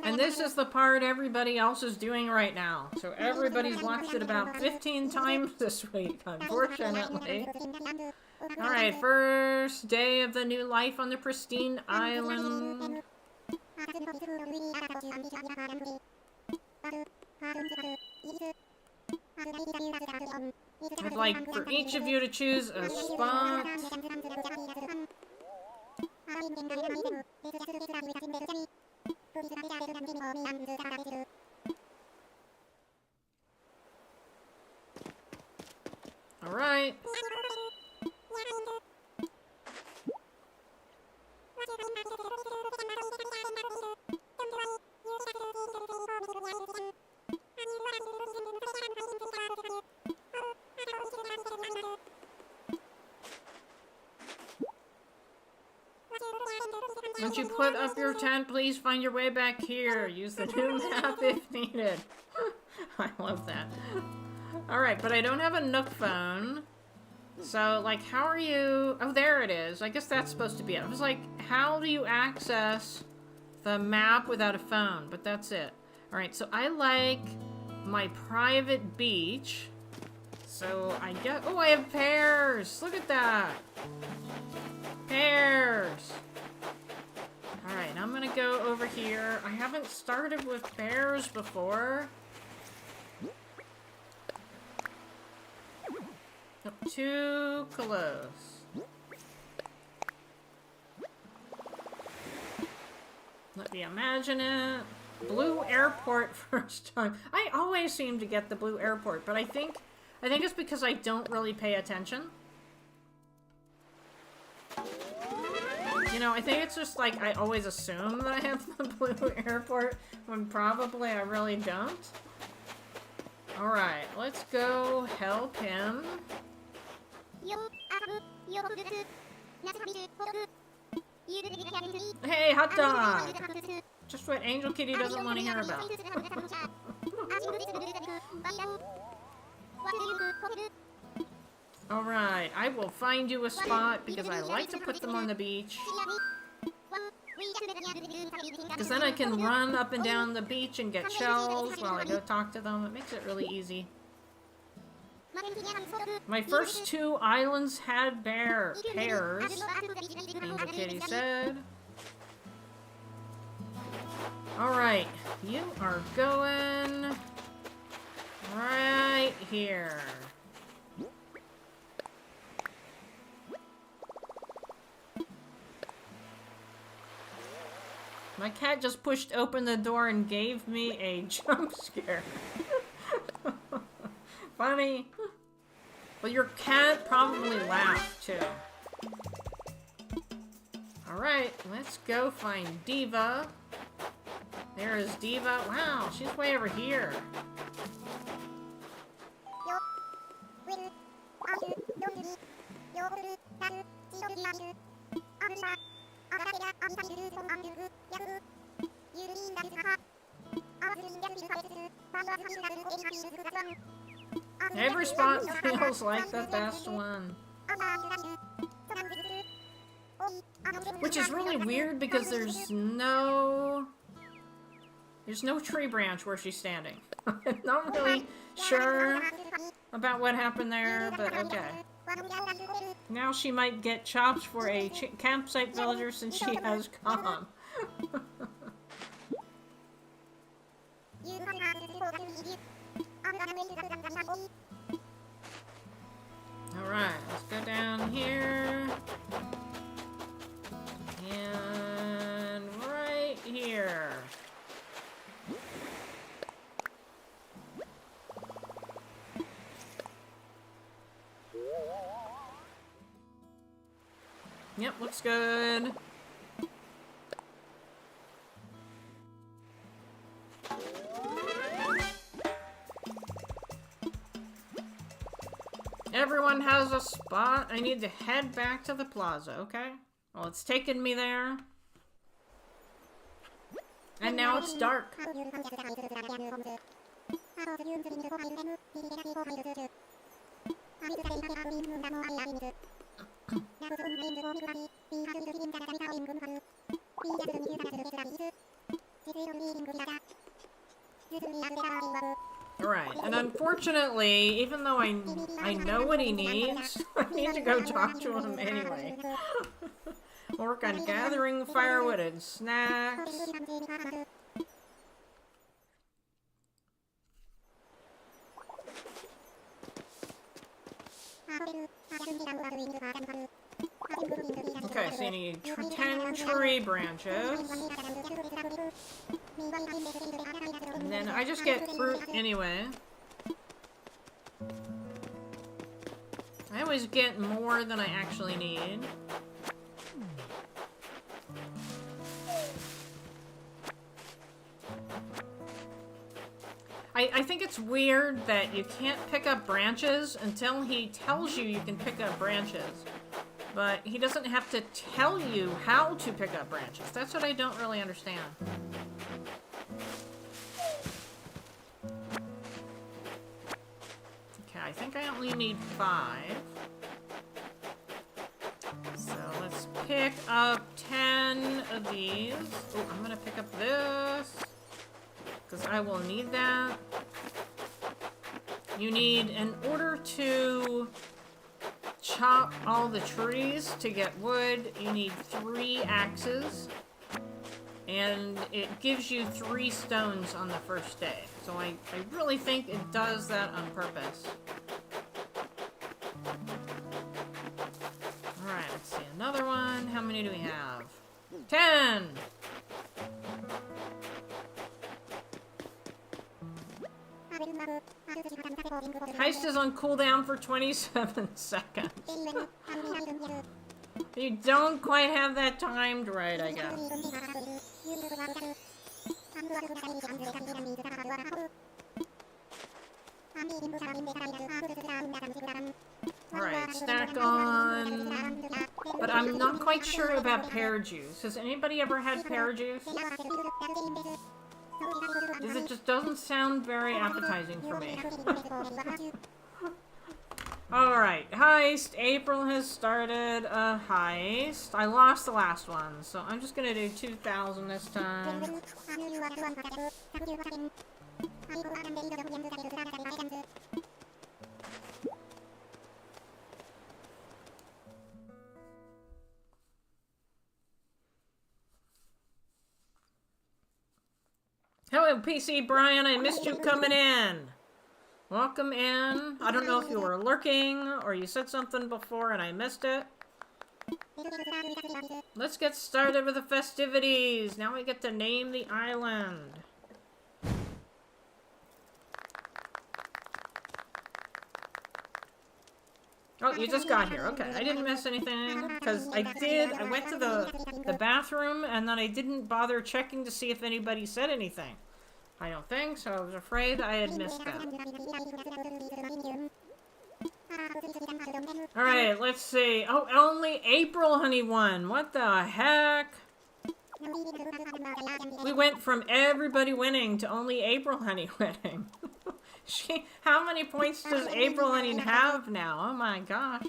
And this is the part everybody else is doing right now. So everybody's watched it about 15 times this week, unfortunately. Alright, first day of the new life on the pristine island. I'd like for each of you to choose a spot. All right. Once you put up your tent, please find your way back here. Use the new map if needed. I love that. Alright, but I don't have a Nook phone. So, like, how are you... Oh, there it is. I guess that's supposed to be it. I was like, how do you access the map without a phone? But that's it. Alright, so I like my private beach. So I get... Oh, I have pears! Look at that! Pears! Alright, I'm gonna go over here. I haven't started with bears before. Oh, too close. Let me imagine it. Blue airport first time. I always seem to get the blue airport, but I think it's because I don't really pay attention. You know, I think it's just like I always assume that I have the blue airport when probably I really don't. Alright, let's go help him. Hey, hot dog! Just what Angel Kitty doesn't want to hear about. Alright, I will find you a spot because I like to put them on the beach. Because then I can run up and down the beach and get shells while I go talk to them. It makes it really easy. My first 2 islands had pears, Angel Kitty said. Alright, you are going right here. My cat just pushed open the door and gave me a jump scare. Funny. Well, your cat probably laughed, too. Alright, let's go find Diva. There is Diva. Wow, she's way over here. Every spot feels like the best one. Which is really weird because there's no tree branch where she's standing. I'm not really sure about what happened there, but okay. Now she might get chops for a campsite villager since she has calm. Alright, let's go down here. And right here. Yep, looks good. Everyone has a spot. I need to head back to the plaza, okay? Well, it's taken me there. And now it's dark. Alright, and unfortunately, even though I know what he needs, I need to go talk to him anyway. Work on gathering firewood and snacks. Okay, so you need 10 tree branches. And then I just get fruit anyway. I always get more than I actually need. I think it's weird that you can't pick up branches until he tells you you can pick up branches. But he doesn't have to tell you how to pick up branches. That's what I don't really understand. Okay, I think I only need 5. So let's pick up 10 of these. Oh, I'm gonna pick up this, because I will need that. You need, in order to chop all the trees to get wood, you need 3 axes. And it gives you 3 stones on the first day. So I really think it does that on purpose. Alright, let's see. Another one. How many do we have? 10! Heist is on cooldown for 27 seconds. You don't quite have that timed right, I guess. Alright, stack on. But I'm not quite sure about pear juice. Has anybody ever had pear juice? Because it just doesn't sound very appetizing for me. Alright, heist. April has started a heist. I lost the last one, so I'm just gonna do 2,000 this time. Hello, PC Brian. I missed you coming in. Welcome in. I don't know if you were lurking or you said something before and I missed it. Let's get started with the festivities. Now we get to name the island. Oh, you just got here. Okay, I didn't miss anything, because I went to the bathroom, and then I didn't bother checking to see if anybody said anything. I don't think, so I was afraid I had missed that. Alright, let's see. Oh, only April, honey, won. What the heck? We went from everybody winning to only April Honey winning. How many points does April Honey have now? Oh my gosh.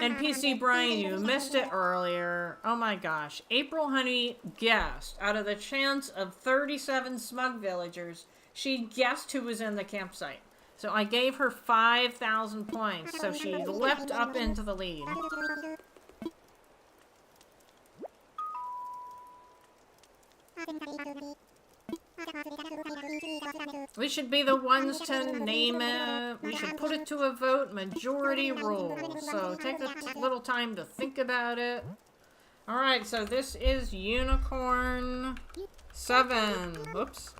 And PC Brian, you missed it earlier. Oh my gosh. April Honey guessed, out of the chance of 37 smug villagers, she guessed who was in the campsite. So I gave her 5,000 points, so she leapt up into the lead. We should be the ones to name it. We should put it to a vote. Majority rule. So take a little time to think about it. Alright, so this is Unicorn 7. Whoops.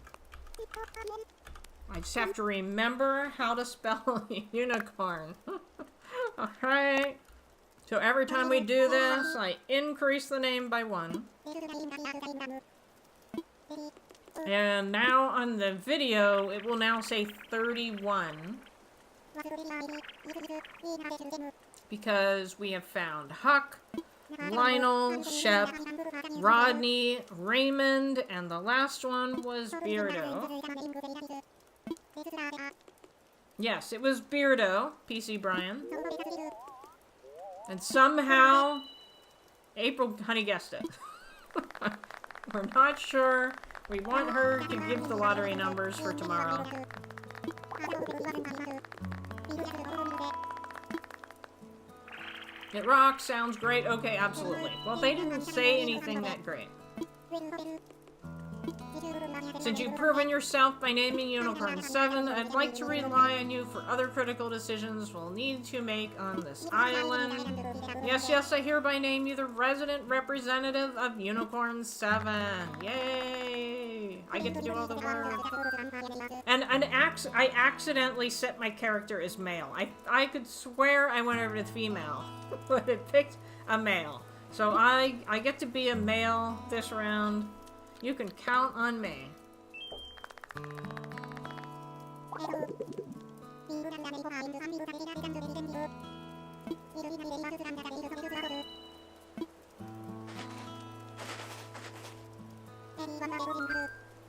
I just have to remember how to spell unicorn. Alright. So every time we do this, I increase the name by 1. And now on the video, it will now say 31. Because we have found Huck, Lionel, Shep, Rodney, Raymond, and the last one was Beardo. Yes, it was Beardo, PC Brian. And somehow, April Honey guessed it. We're not sure. We want her to give the lottery numbers for tomorrow. It rocks, sounds great. Okay, absolutely. Well, they didn't say anything that great. Since you've proven yourself by naming Unicorn 7, I'd like to rely on you for other critical decisions we'll need to make on this island. Yes, yes, I hereby name you the resident representative of Unicorn 7. Yay! I get to do all the work. And I accidentally set my character as male. I could swear I went over to female, but it picked a male. So I get to be a male this round. You can count on me.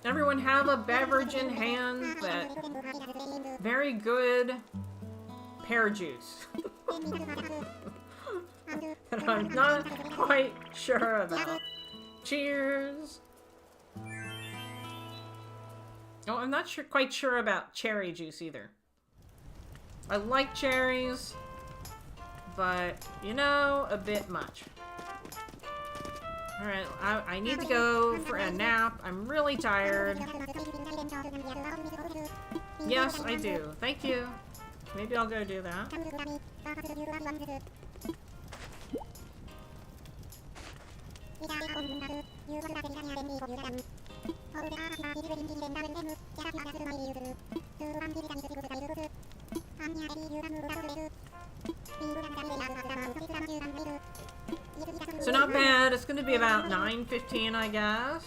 Everyone have a beverage in hand that very good pear juice. That I'm not quite sure about. Cheers. Oh, I'm not quite sure about cherry juice either. I like cherries, but, you know, a bit much. Alright, I need to go for a nap. I'm really tired. Yes, I do. Thank you. Maybe I'll go do that. So not bad. It's going to be about 9:15, I guess.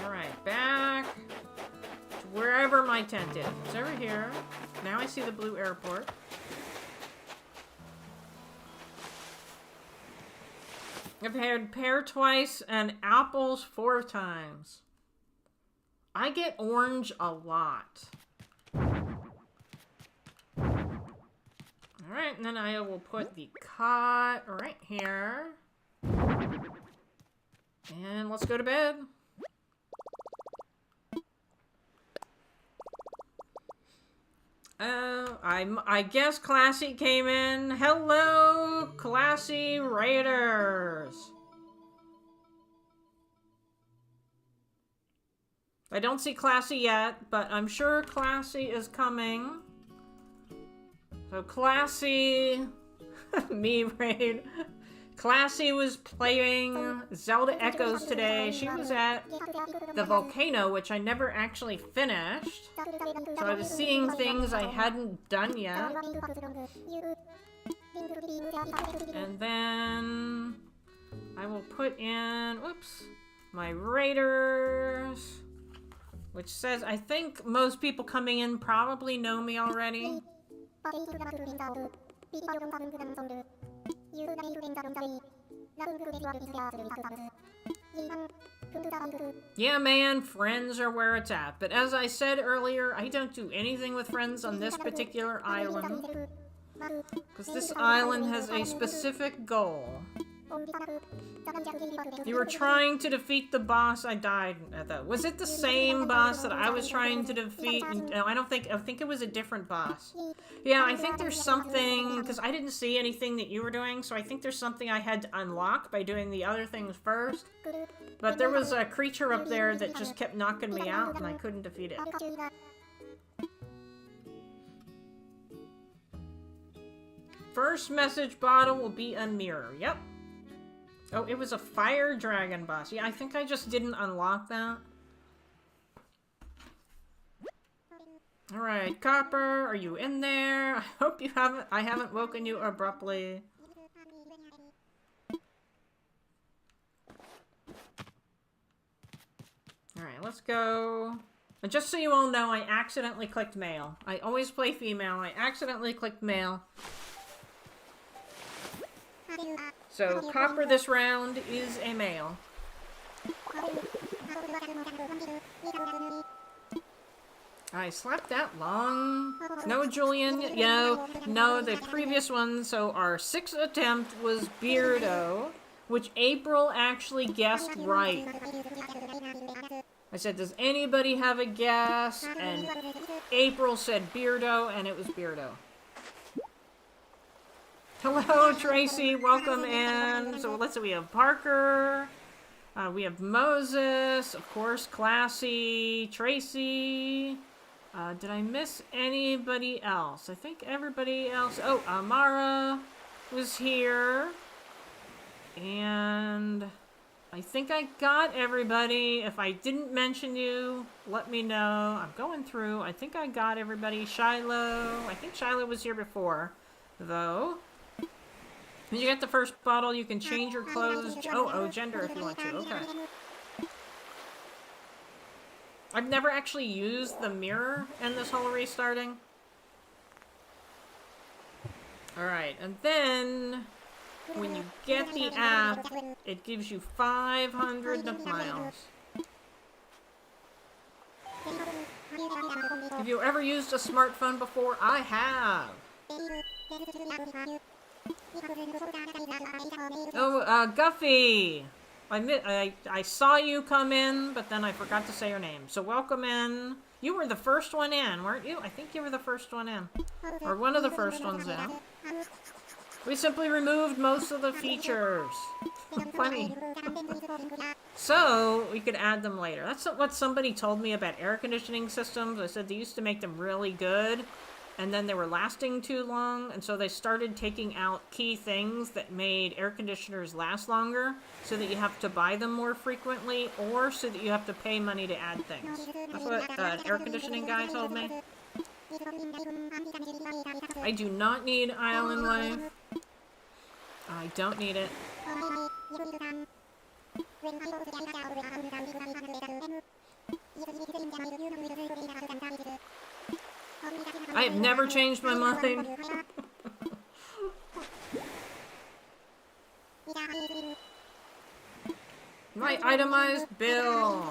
Alright, back to wherever my tent is. It's over here. Now I see the blue airport. I've had pear twice and apples 4 times. I get orange a lot. Alright, and then I will put the cot right here. And let's go to bed. I guess Classy came in. Hello, Classy Raiders. I don't see Classy yet, but I'm sure Classy is coming. So Classy, me raid. Classy was playing Zelda Echoes today. She was at the volcano, which I never actually finished. So I was seeing things I hadn't done yet. And then I will put in, whoops, my Raiders, which says, I think most people coming in probably know me already. Yeah, man, friends are where it's at. But as I said earlier, I don't do anything with friends on this particular island. Because this island has a specific goal. You were trying to defeat the boss. I died at that. Was it the same boss that I was trying to defeat? No, I think it was a different boss. Yeah, I think there's something, because I didn't see anything that you were doing, so I think there's something I had to unlock by doing the other things first. But there was a creature up there that just kept knocking me out, and I couldn't defeat it. First message bottle will be a mirror. Yep. Oh, it was a fire dragon boss. Yeah, I think I just didn't unlock that. Alright, Copper, are you in there? I hope you haven't- I haven't woken you abruptly. Alright, let's go. And just so you all know, I accidentally clicked male. I always play female. I accidentally clicked male. So, Copper this round is a male. I slept that long. No, Julian. No, the previous one. So, our 6th attempt was Beardo, which April actually guessed right. I said, does anybody have a guess? And April said Beardo, and it was Beardo. Hello, Tracy. Welcome in. So let's see. We have Parker. We have Moses. Of course, Classy. Tracy. Did I miss anybody else? I think everybody else. Oh, Amara was here. And I think I got everybody. If I didn't mention you, let me know. I'm going through. I think I got everybody. Shiloh. I think Shiloh was here before, though. When you get the first bottle, you can change your clothes. Oh, gender if you want to. Okay. I've never actually used the mirror in this whole restarting. Alright, and then when you get the app, it gives you 500 Nook miles. Have you ever used a smartphone before? I have. Oh, Guffy! I saw you come in, but then I forgot to say your name. So welcome in. You were the first one in, weren't you? I think you were the first one in. Or one of the first ones in. We simply removed most of the features. Funny. So, we could add them later. That's what somebody told me about air conditioning systems. I said they used to make them really good, and then they were lasting too long, and so they started taking out key things that made air conditioners last longer, so that you have to buy them more frequently, or so that you have to pay money to add things. That's what an air conditioning guy told me. I do not need Island Life. I don't need it. I have never changed my mind. My itemized bill.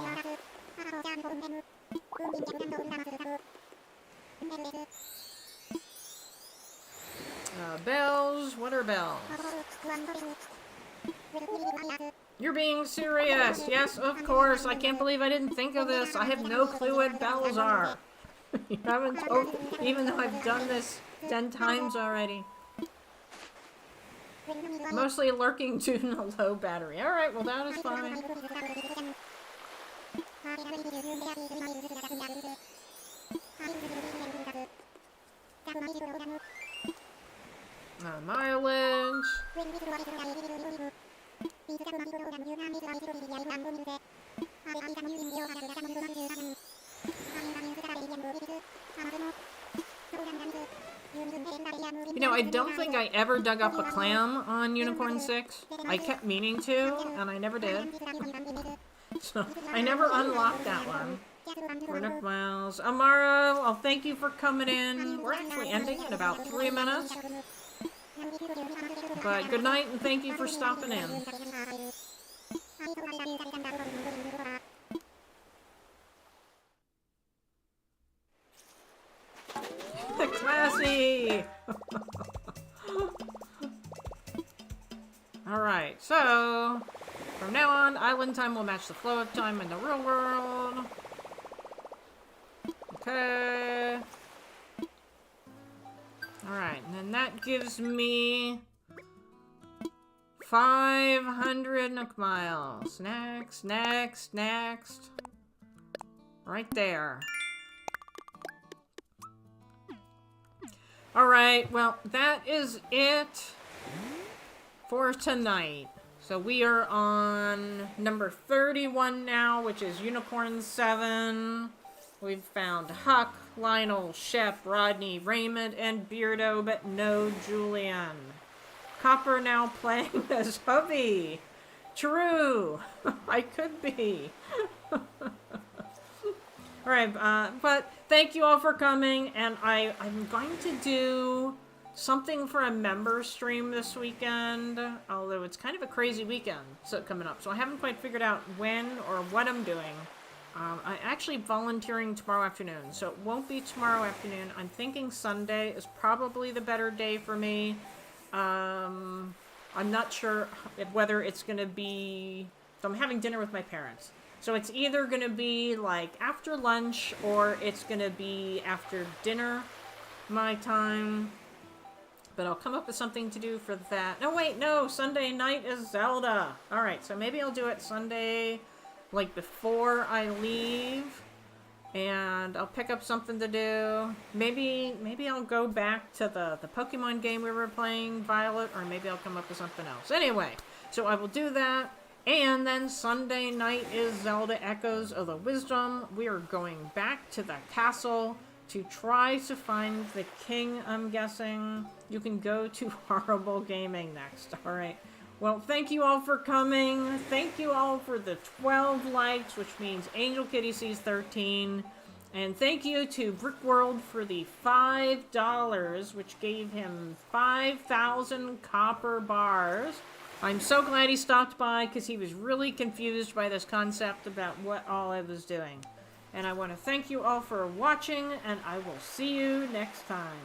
Bells? What are bells? You're being serious. Yes, of course. I can't believe I didn't think of this. I have no clue what bells are. You haven't told, even though I've done this 10 times already. Mostly lurking to a low battery. Alright, well that is fine. Mileage. You know, I don't think I ever dug up a clam on Unicorn 6. I kept meaning to, and I never did. So, I never unlocked that one. For Nook Miles. Amara, well, thank you for coming in. We're actually ending in about 3 minutes. But good night, and thank you for stopping in. Classy! Alright, so from now on, island time will match the flow of time in the real world. Okay. Alright, and then that gives me 500 Nook miles. Next, next, next. Right there. Alright, well, that is it for tonight. So we are on number 31 now, which is Unicorn 7. We've found Huck, Lionel, Shep, Rodney, Raymond, and Beardo, but no Julian. Copper now playing as hubby. True. I could be. Alright, but thank you all for coming, and I'm going to do something for a member stream this weekend, although it's kind of a crazy weekend coming up, so I haven't quite figured out when or what I'm doing. I'm actually volunteering tomorrow afternoon, so it won't be tomorrow afternoon. I'm thinking Sunday is probably the better day for me. I'm not sure whether it's going to be... So I'm having dinner with my parents. So it's either going to be like after lunch or it's going to be after dinner my time. But I'll come up with something to do for that. No, wait, no, Sunday night is Zelda. Alright, so maybe I'll do it Sunday, like before I leave. And I'll pick up something to do. Maybe I'll go back to the Pokemon game we were playing, Violet, or maybe I'll come up with something else. Anyway, so I will do that. And then Sunday night is Zelda Echoes of the Wisdom. We are going back to the castle to try to find the king, I'm guessing. You can go to Horrible Gaming next. Alright. Well, thank you all for coming. Thank you all for the 12 likes, which means Angel Kitty sees 13. And thank you to Brickworld for the $5, which gave him 5,000 copper bars. I'm so glad he stopped by because he was really confused by this concept about what all I was doing. And I want to thank you all for watching, and I will see you next time.